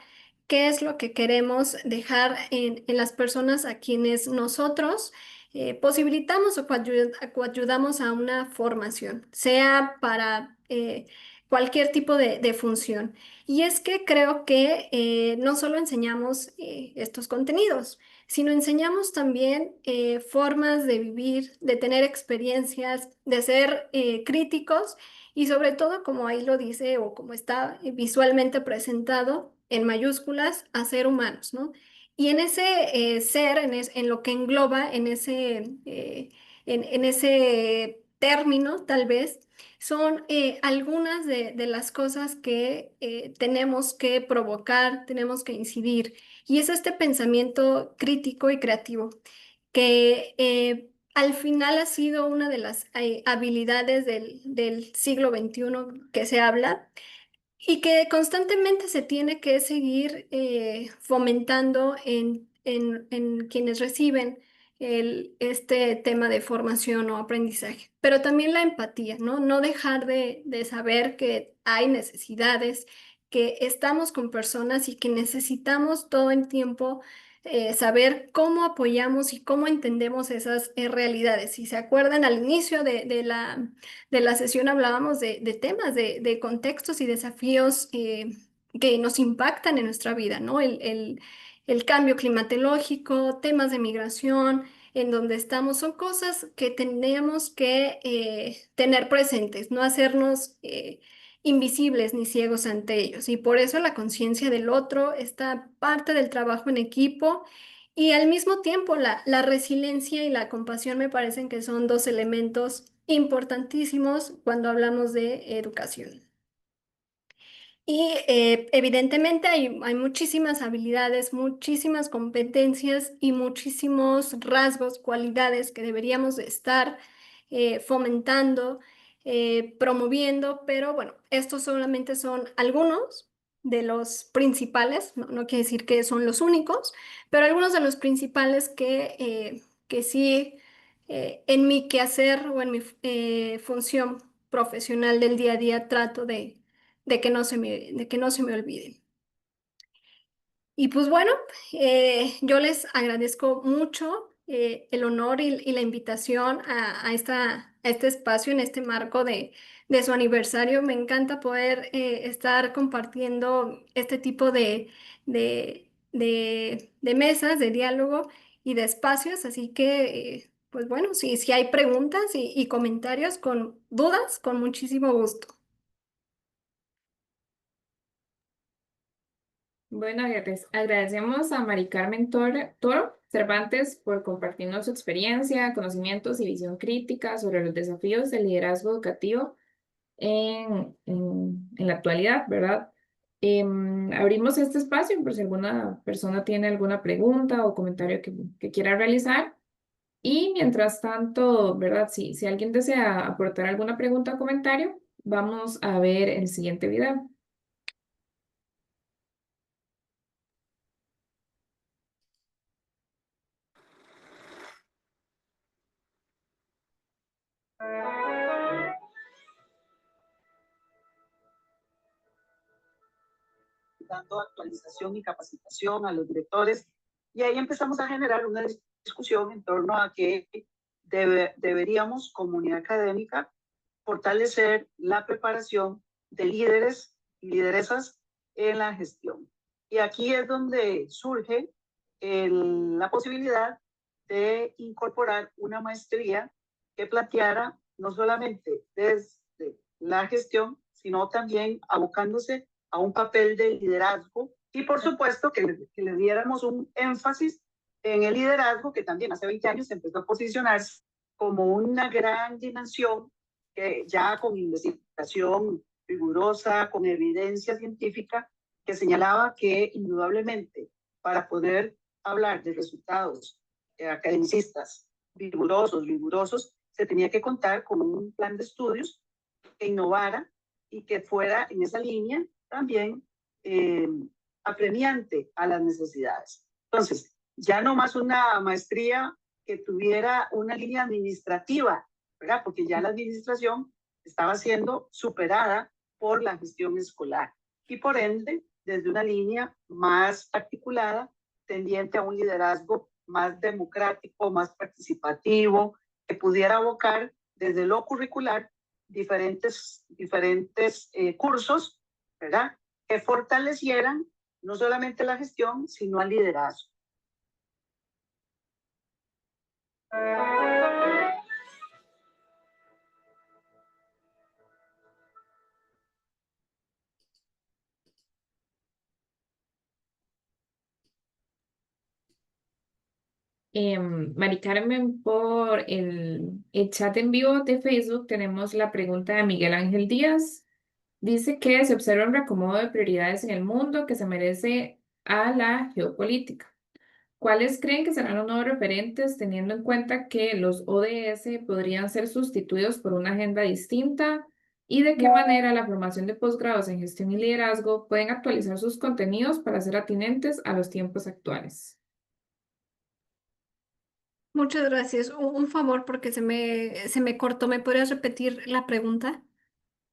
qué es lo que queremos dejar en las personas a quienes nosotros posibilitamos o coayudamos a una formación, sea para cualquier tipo de función. Y es que creo que no solo enseñamos estos contenidos, sino enseñamos también formas de vivir, de tener experiencias, de ser críticos y sobre todo, como ahí lo dice o como está visualmente presentado en mayúsculas, a ser humanos, ¿no? Y en ese ser, en lo que engloba, en ese término, tal vez, son algunas de las cosas que tenemos que provocar, tenemos que incidir. Y es este pensamiento crítico y creativo que al final ha sido una de las habilidades del siglo XXI que se habla y que constantemente se tiene que seguir fomentando en quienes reciben este tema de formación o aprendizaje. Pero también la empatía, ¿no? No dejar de saber que hay necesidades, que estamos con personas y que necesitamos todo el tiempo saber cómo apoyamos y cómo entendemos esas realidades. Si se acuerdan, al inicio de la sesión hablábamos de temas, de contextos y desafíos que nos impactan en nuestra vida, ¿no? El cambio climatológico, temas de migración, en donde estamos, son cosas que tenemos que tener presentes, no hacernos invisibles ni ciegos ante ellos. Y por eso la conciencia del otro, esta parte del trabajo en equipo y al mismo tiempo la resiliencia y la compasión me parecen que son dos elementos importantísimos cuando hablamos de educación. Y evidentemente hay muchísimas habilidades, muchísimas competencias y muchísimos rasgos, cualidades que deberíamos de estar fomentando, promoviendo, pero bueno, estos solamente son algunos de los principales, no quiere decir que son los únicos, pero algunos de los principales que sí en mi quehacer o en mi función profesional del día a día trato de que no se me olviden. Y pues bueno, yo les agradezco mucho el honor y la invitación a este espacio en este marco de su aniversario. Me encanta poder estar compartiendo este tipo de mesas, de diálogo y de espacios. Así que, pues bueno, si hay preguntas y comentarios con dudas, con muchísimo gusto. Bueno, agradecemos a Mari Carmen Toro Cervantes por compartirnos su experiencia, conocimientos y visión crítica sobre los desafíos del liderazgo educativo en la actualidad, ¿verdad? Abrimos este espacio por si alguna persona tiene alguna pregunta o comentario que quiera realizar. Y mientras tanto, ¿verdad? Si alguien desea aportar alguna pregunta o comentario, vamos a ver el siguiente video. Dando actualización y capacitación a los directores, y ahí empezamos a generar una discusión en torno a que deberíamos, comunidad académica, fortalecer la preparación de líderes y lideresas en la gestión. Y aquí es donde surge la posibilidad de incorporar una maestría que planteara no solamente desde la gestión, sino también abocándose a un papel de liderazgo y por supuesto que le diéramos un énfasis en el liderazgo que también hace 20 años empezó a posicionarse como una gran dimensión que ya con investigación rigurosa, con evidencia científica, que señalaba que indudablemente para poder hablar de resultados academicistas rigurosos, se tenía que contar con un plan de estudios que innovara y que fuera en esa línea también apremiante a las necesidades. Entonces, ya no más una maestría que tuviera una línea administrativa, ¿verdad? Porque ya la administración estaba siendo superada por la gestión escolar y por ende, desde una línea más articulada, tendiente a un liderazgo más democrático, más participativo, que pudiera abocar desde lo curricular diferentes cursos, ¿verdad? Que fortalecieran no solamente la gestión, sino al liderazgo. Mari Carmen, por el chat en vivo de Facebook tenemos la pregunta de Miguel Ángel Díaz. Dice que se observa un reacomodo de prioridades en el mundo que se merece a la geopolítica. ¿Cuáles creen que serán los nuevos referentes teniendo en cuenta que los ODS podrían ser sustituidos por una agenda distinta? ¿Y de qué manera la formación de posgrados en gestión y liderazgo pueden actualizar sus contenidos para ser atinentes a los tiempos actuales? Muchas gracias. Un favor porque se me cortó. ¿Me podrías repetir la pregunta?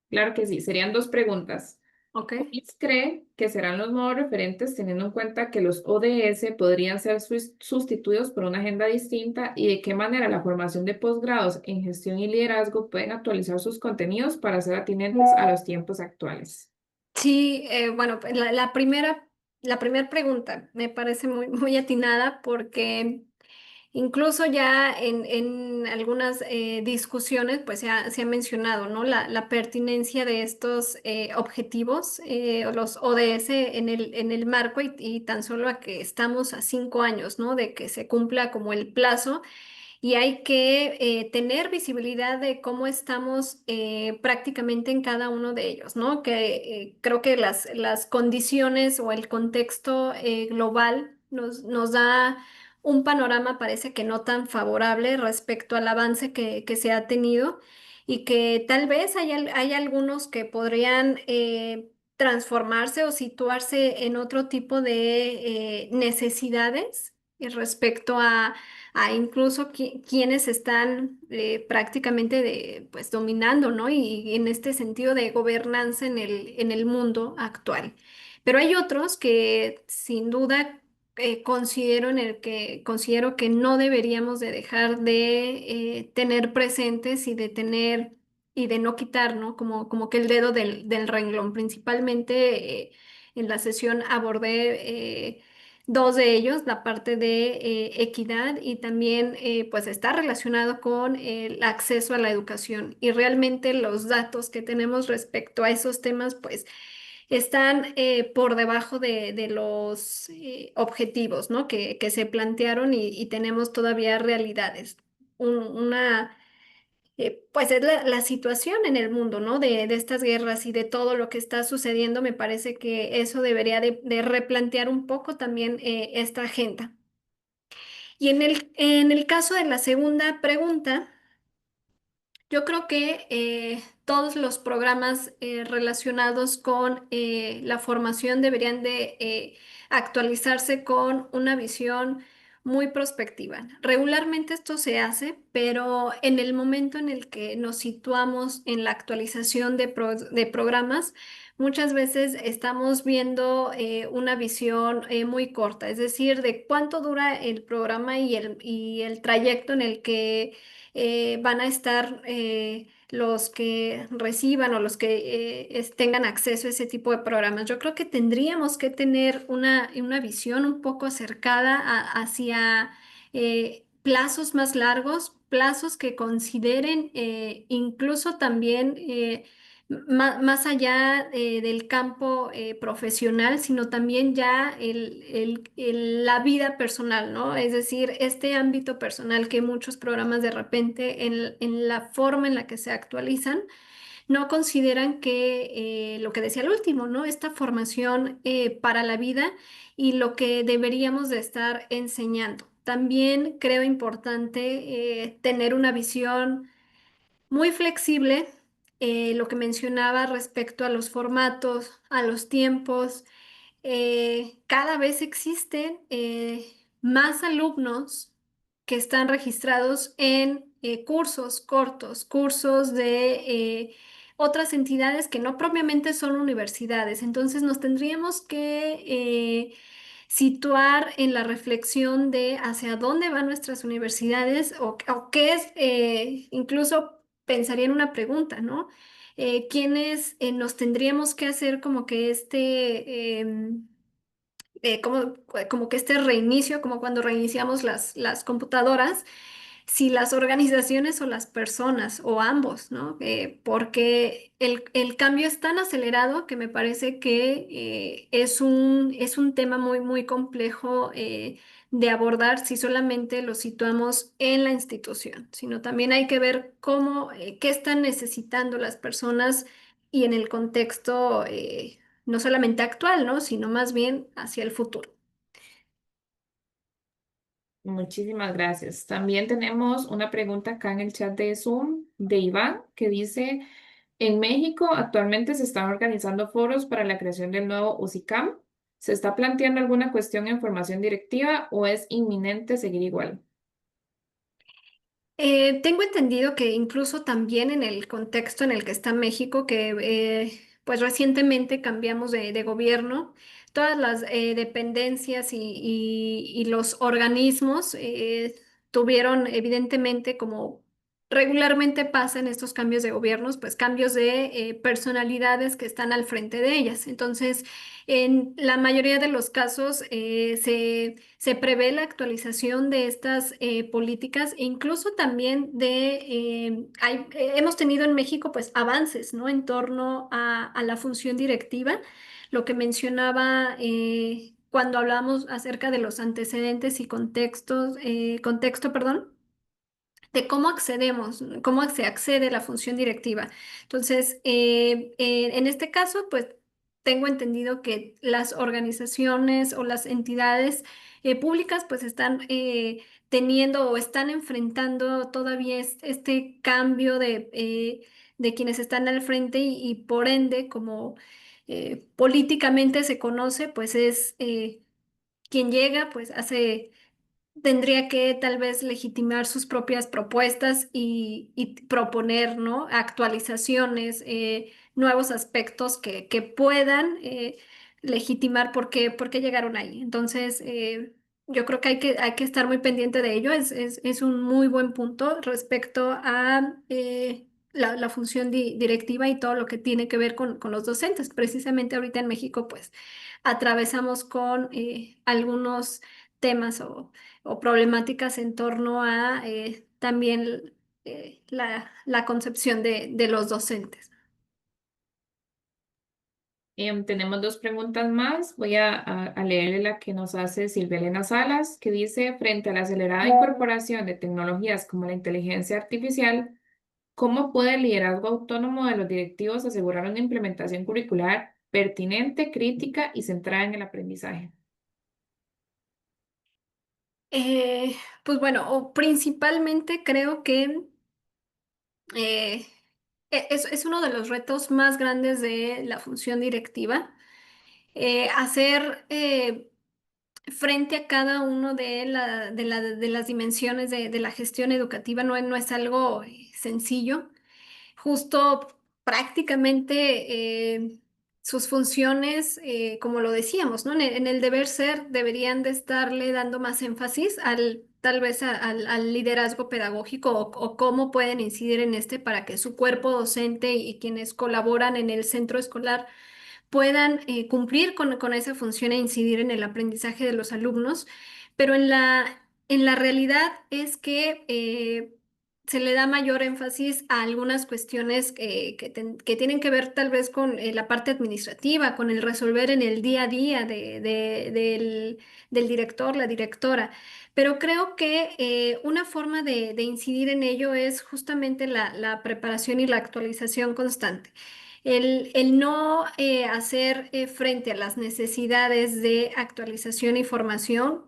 Claro que sí, serían dos preguntas. Ok. ¿Cuáles cree que serán los nuevos referentes teniendo en cuenta que los ODS podrían ser sustituidos por una agenda distinta y de qué manera la formación de posgrados en gestión y liderazgo pueden actualizar sus contenidos para ser atinentes a los tiempos actuales? Sí, bueno, pues la primera pregunta me parece muy atinada porque incluso ya en algunas discusiones pues se ha mencionado, ¿no? La pertinencia de estos objetivos o los ODS en el marco y tan solo a que estamos a 5 años, ¿no? De que se cumpla como el plazo y hay que tener visibilidad de cómo estamos prácticamente en cada uno de ellos, ¿no? Que creo que las condiciones o el contexto global nos da un panorama, parece que no tan favorable respecto al avance que se ha tenido y que tal vez hay algunos que podrían transformarse o situarse en otro tipo de necesidades respecto a incluso quienes están prácticamente pues dominando, ¿no? Y en este sentido de gobernanza en el mundo actual. Pero hay otros que sin duda considero que no deberíamos de dejar de tener presentes y de tener y de no quitar, ¿no? Como que el dedo del renglón. Principalmente en la sesión abordé dos de ellos, la parte de equidad y también pues está relacionado con el acceso a la educación. Y realmente los datos que tenemos respecto a esos temas pues están por debajo de los objetivos, ¿no? que se plantearon y tenemos todavía realidades. Pues es la situación en el mundo, ¿no? De estas guerras y de todo lo que está sucediendo, me parece que eso debería de replantear un poco también esta agenda. Y en el caso de la segunda pregunta, yo creo que todos los programas relacionados con la formación deberían de actualizarse con una visión muy prospectiva. Regularmente esto se hace, pero en el momento en el que nos situamos en la actualización de programas, muchas veces estamos viendo una visión muy corta, es decir, de cuánto dura el programa y el trayecto en el que van a estar los que reciban o los que tengan acceso a ese tipo de programas. Yo creo que tendríamos que tener una visión un poco acercada hacia plazos más largos, plazos que consideren incluso también más allá del campo profesional, sino también ya la vida personal, ¿no? Es decir, este ámbito personal que muchos programas de repente en la forma en la que se actualizan, no consideran que lo que decía el último, ¿no? Esta formación para la vida y lo que deberíamos de estar enseñando. También creo importante tener una visión muy flexible, lo que mencionaba respecto a los formatos, a los tiempos. Cada vez existen más alumnos que están registrados en cursos cortos, cursos de otras entidades que no propiamente son universidades. Entonces nos tendríamos que situar en la reflexión de hacia dónde van nuestras universidades o qué es, incluso pensaría en una pregunta, ¿no? ¿Quiénes nos tendríamos que hacer como que como que este reinicio, como cuando reiniciamos las computadoras? Si las organizaciones o las personas o ambos, ¿no? Porque el cambio es tan acelerado que me parece que es un tema muy complejo de abordar si solamente lo situamos en la institución, sino también hay que ver qué están necesitando las personas y en el contexto no solamente actual, ¿no? Sino más bien hacia el futuro. Muchísimas gracias. También tenemos una pregunta acá en el chat de Zoom de Iván que dice, en México actualmente se están organizando foros para la creación del nuevo USICAM. ¿Se está planteando alguna cuestión en formación directiva o es inminente seguir igual? Tengo entendido que incluso también en el contexto en el que está México, que pues recientemente cambiamos de gobierno, todas las dependencias y los organismos tuvieron evidentemente como regularmente pasa en estos cambios de gobiernos, pues cambios de personalidades que están al frente de ellas. Entonces, en la mayoría de los casos se prevé la actualización de estas políticas e incluso también hemos tenido en México pues avances, ¿no? En torno a la función directiva, lo que mencionaba cuando hablamos acerca de los antecedentes y contexto, perdón, de cómo accedemos, cómo se accede a la función directiva. Entonces, en este caso, pues tengo entendido que las organizaciones o las entidades públicas pues están teniendo o están enfrentando todavía este cambio de quienes están al frente y por ende, como políticamente se conoce, pues es quien llega, pues tendría que tal vez legitimar sus propias propuestas y proponer, ¿no? Actualizaciones, nuevos aspectos que puedan legitimar por qué llegaron ahí. Entonces, yo creo que hay que estar muy pendiente de ello. Es un muy buen punto respecto a la función directiva y todo lo que tiene que ver con los docentes. Precisamente ahorita en México, pues, atravesamos con algunos temas o problemáticas en torno a también la concepción de los docentes. Tenemos dos preguntas más. Voy a leerle la que nos hace Silvia Elena Salas, que dice, frente a la acelerada incorporación de tecnologías como la inteligencia artificial, ¿cómo puede el liderazgo autónomo de los directivos asegurar una implementación curricular pertinente, crítica y centrada en el aprendizaje? Eh, pues bueno, o principalmente creo que eh, es uno de los retos más grandes de la función directiva, hacer frente a cada uno de las dimensiones de la gestión educativa no es algo sencillo. Justo sus funciones, como lo decíamos, ¿no? En el deber ser deberían de estarle dando más énfasis tal vez al liderazgo pedagógico o cómo pueden incidir en este para que su cuerpo docente y quienes colaboran en el centro escolar puedan cumplir con esa función e incidir en el aprendizaje de los alumnos, pero en la realidad es que se le da mayor énfasis a algunas cuestiones que tienen que ver tal vez con la parte administrativa, con el resolver en el día a día del director, la directora. Pero creo que una forma de incidir en ello es justamente la preparación y la actualización constante. El no hacer frente a las necesidades de actualización y formación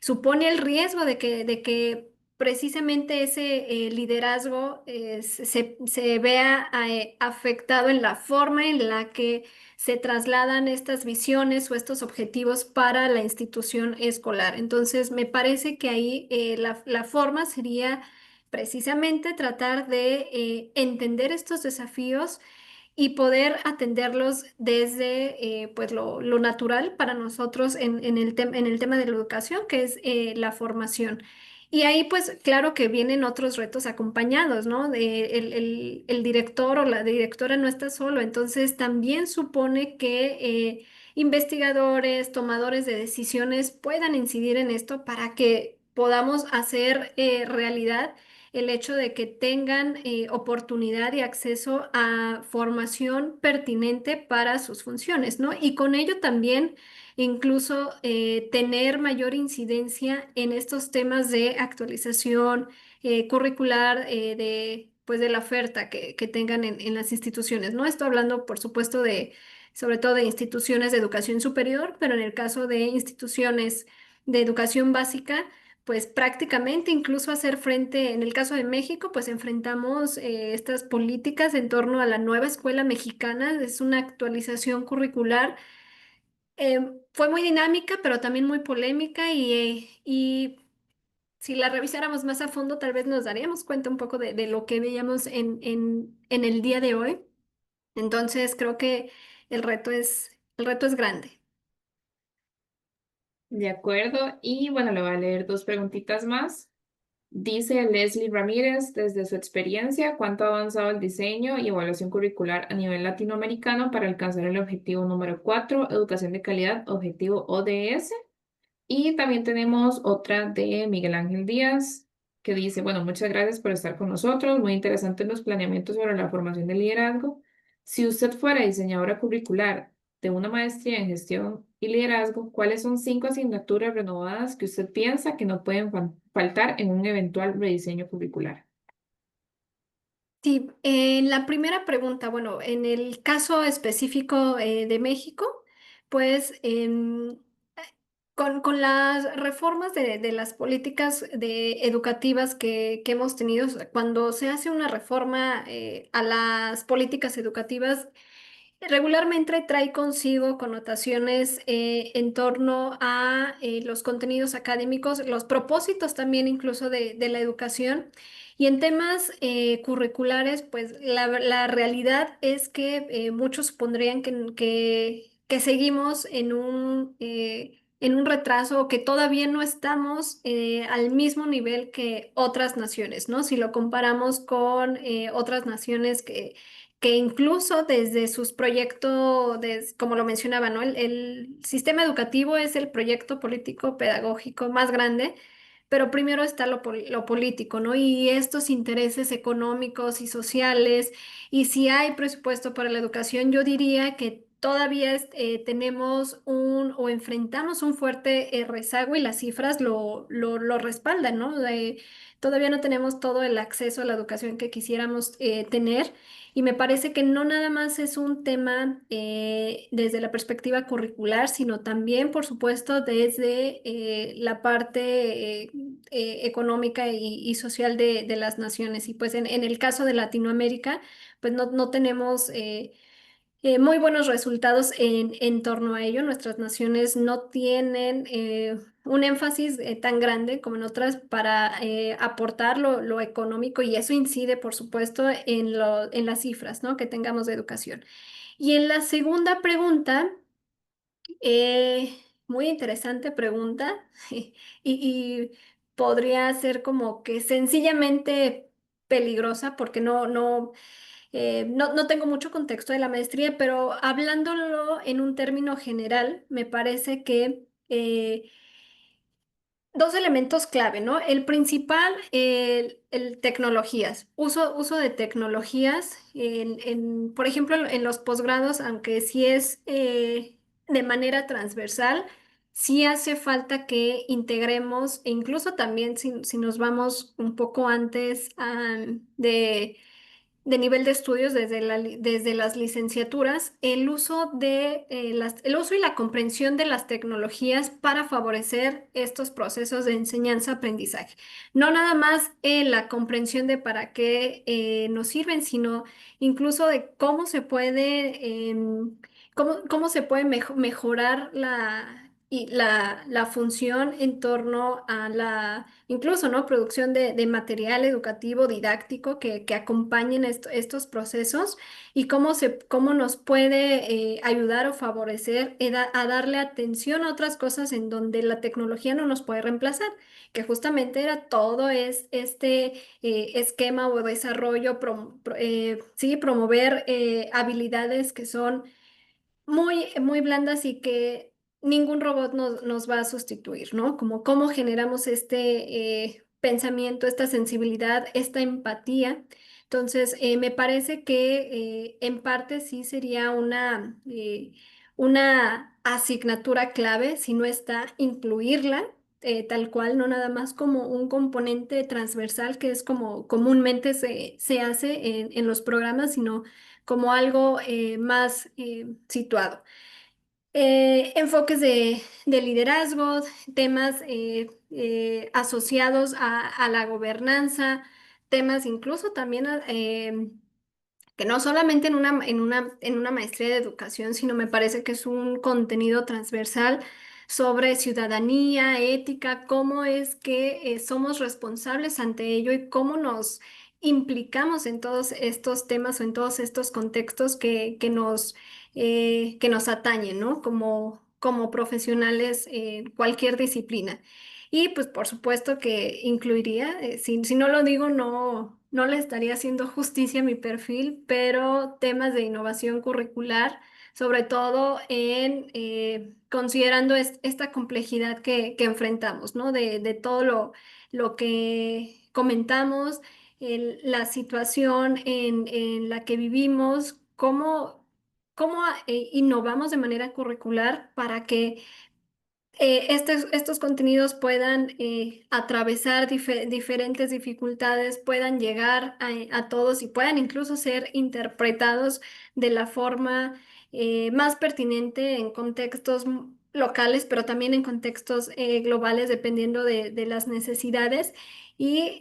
supone el riesgo de que precisamente ese liderazgo se vea afectado en la forma en la que se trasladan estas visiones o estos objetivos para la institución escolar. Entonces, me parece que ahí la forma sería precisamente tratar de entender estos desafíos y poder atenderlos desde pues lo natural para nosotros en el tema de la educación, que es la formación. Y ahí pues claro que vienen otros retos acompañados, ¿no? El director o la directora no está solo, entonces también supone que investigadores, tomadores de decisiones puedan incidir en esto para que podamos hacer realidad el hecho de que tengan oportunidad y acceso a formación pertinente para sus funciones, ¿no? Y con ello también incluso tener mayor incidencia en estos temas de actualización curricular pues de la oferta que tengan en las instituciones, ¿no? Estoy hablando, por supuesto, sobre todo de instituciones de educación superior, pero en el caso de instituciones de educación básica, pues prácticamente incluso hacer frente, en el caso de México, pues enfrentamos estas políticas en torno a la nueva escuela mexicana, es una actualización curricular. Fue muy dinámica, pero también muy polémica y si la revisáramos más a fondo, tal vez nos daríamos cuenta un poco de lo que veíamos en el día de hoy. Entonces, creo que el reto es grande. De acuerdo. Y bueno, le voy a leer dos preguntitas más. Dice Leslie Ramírez, desde su experiencia, ¿cuánto ha avanzado el diseño y evaluación curricular a nivel latinoamericano para alcanzar el objetivo número 4, educación de calidad, objetivo ODS? Y también tenemos otra de Miguel Ángel Díaz, que dice, bueno, muchas gracias por estar con nosotros, muy interesantes los planeamientos sobre la formación de liderazgo. Si usted fuera diseñadora curricular de una maestría en gestión y liderazgo, ¿cuáles son 5 asignaturas renovadas que usted piensa que no pueden faltar en un eventual rediseño curricular? Sí, en la primera pregunta, bueno, en el caso específico de México, pues con las reformas de las políticas educativas que hemos tenido, cuando se hace una reforma a las políticas educativas, regularmente trae consigo connotaciones en torno a los contenidos académicos, los propósitos también incluso de la educación. Y en temas curriculares, pues la realidad es que muchos supondrían que seguimos en un retraso o que todavía no estamos al mismo nivel que otras naciones, ¿no? Si lo comparamos con otras naciones que incluso desde sus proyectos, como lo mencionaba, ¿no? El sistema educativo es el proyecto político pedagógico más grande, pero primero está lo político, ¿no? Y estos intereses económicos y sociales, y si hay presupuesto para la educación, yo diría que todavía tenemos o enfrentamos un fuerte rezago y las cifras lo respaldan, ¿no? Todavía no tenemos todo el acceso a la educación que quisiéramos tener. Y me parece que no nada más es un tema desde la perspectiva curricular, sino también, por supuesto, desde la parte económica y social de las naciones. Y pues en el caso de Latinoamérica, pues no tenemos muy buenos resultados en torno a ello. Nuestras naciones no tienen un énfasis tan grande como en otras para aportar lo económico y eso incide, por supuesto, en las cifras, ¿no? que tengamos de educación. Y en la segunda pregunta, muy interesante pregunta y podría ser como que sencillamente peligrosa porque no tengo mucho contexto de la maestría, pero hablándolo en un término general, me parece que dos elementos clave, ¿no? El principal, el tecnologías, uso de tecnologías, por ejemplo, en los posgrados, aunque sí es de manera transversal, sí hace falta que integremos, e incluso también si nos vamos un poco antes de nivel de estudios desde las licenciaturas, el uso y la comprensión de las tecnologías para favorecer estos procesos de enseñanza-aprendizaje. No nada más la comprensión de para qué nos sirven, sino incluso de cómo se puede, cómo se puede mejorar la función en torno a incluso, ¿no? Producción de material educativo, didáctico que acompañen estos procesos y cómo nos puede ayudar o favorecer a darle atención a otras cosas en donde la tecnología no nos puede reemplazar, que justamente era todo este esquema o desarrollo, sí, promover habilidades que son muy blandas y que ningún robot nos va a sustituir, ¿no? Como cómo generamos este pensamiento, esta sensibilidad, esta empatía. Entonces, me parece que en parte sí sería una asignatura clave, si no está, incluirla. Tal cual, no nada más como un componente transversal que es como comúnmente se hace en los programas, sino como algo más situado. Enfoques de liderazgo, temas asociados a la gobernanza, temas incluso también que no solamente en una maestría de educación, sino me parece que es un contenido transversal sobre ciudadanía, ética, cómo es que somos responsables ante ello y cómo nos implicamos en todos estos temas o en todos estos contextos que nos atañen, ¿no? Como profesionales en cualquier disciplina. Y pues por supuesto que incluiría, si no lo digo, no le estaría haciendo justicia a mi perfil, pero temas de innovación curricular, sobre todo en considerando esta complejidad que enfrentamos, ¿no? De todo lo que comentamos, la situación en la que vivimos, cómo innovamos de manera curricular para que estos contenidos puedan atravesar diferentes dificultades, puedan llegar a todos y puedan incluso ser interpretados de la forma más pertinente en contextos locales, pero también en contextos globales, dependiendo de las necesidades. Y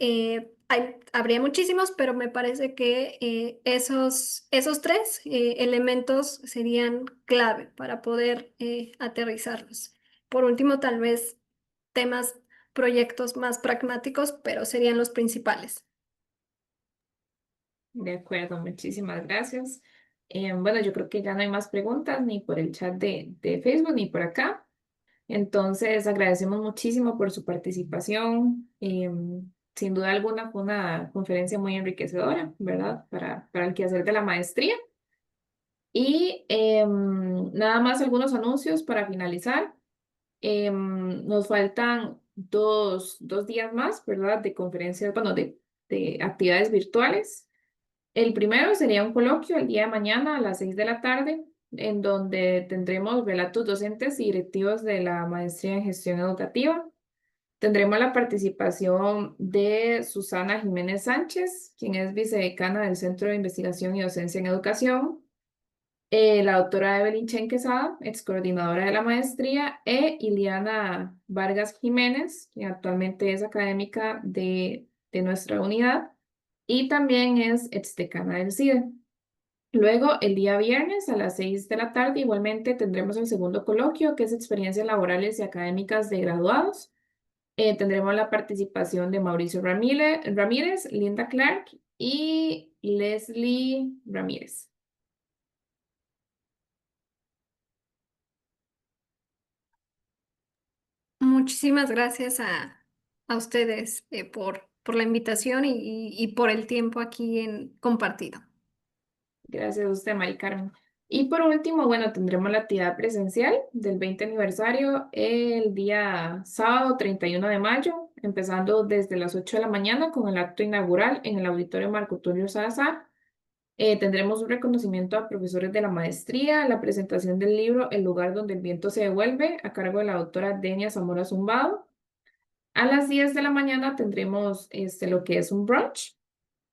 habría muchísimos, pero me parece que esos tres elementos serían clave para poder aterrizarlos. Por último, tal vez temas, proyectos más pragmáticos, pero serían los principales. De acuerdo, muchísimas gracias. Bueno, yo creo que ya no hay más preguntas ni por el chat de Facebook ni por acá. Entonces, agradecemos muchísimo por su participación. Sin duda alguna fue una conferencia muy enriquecedora, ¿verdad? Para el quehacer de la maestría. Y nada más algunos anuncios para finalizar. Nos faltan dos días más, ¿verdad? De conferencias, bueno, de actividades virtuales. El primero sería un coloquio el día de mañana a las 6 de la tarde, en donde tendremos relatos docentes y directivos de la maestría en gestión educativa. Tendremos la participación de Susana Jiménez Sánchez, quien es vicedecana del Centro de Investigación y Docencia en Educación, la doctora Evelyn Chen Quesada, ex coordinadora de la maestría, e Iliana Vargas Jiménez, que actualmente es académica de nuestra unidad y también es ex decana del CIDE. Luego, el día viernes a las 6 de la tarde, igualmente tendremos el segundo coloquio, que es experiencias laborales y académicas de graduados. Tendremos la participación de Mauricio Ramírez, Linda Clark y Leslie Ramírez. Muchísimas gracias a ustedes por la invitación y por el tiempo aquí compartido. Gracias a usted, Mari Carmen. Y por último, bueno, tendremos la actividad presencial del 20 aniversario el día sábado 31 de mayo, empezando desde las 8 de la mañana con el acto inaugural en el Auditorio Marco Tulio Salazar. Tendremos un reconocimiento a profesores de la maestría, la presentación del libro El lugar donde el viento se devuelve, a cargo de la doctora Denia Zamora Zumbado. A las 10 de la mañana tendremos lo que es un brunch.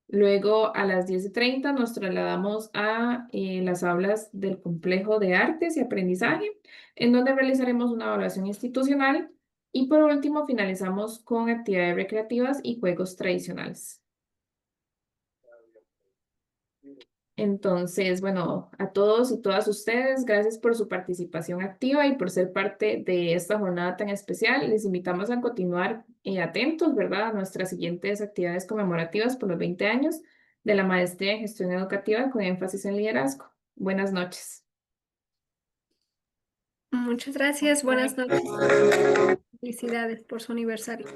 Luego a las 10:30 nos trasladamos a las aulas del Complejo de Artes y Aprendizaje, en donde realizaremos una evaluación institucional. Y por último, finalizamos con actividades recreativas y juegos tradicionales. Entonces, bueno, a todos y todas ustedes, gracias por su participación activa y por ser parte de esta jornada tan especial. Les invitamos a continuar atentos, ¿verdad?, a nuestras siguientes actividades conmemorativas por los 20 años de la maestría en gestión educativa con énfasis en liderazgo. Buenas noches. Muchas gracias, buenas noches. Felicidades por su aniversario.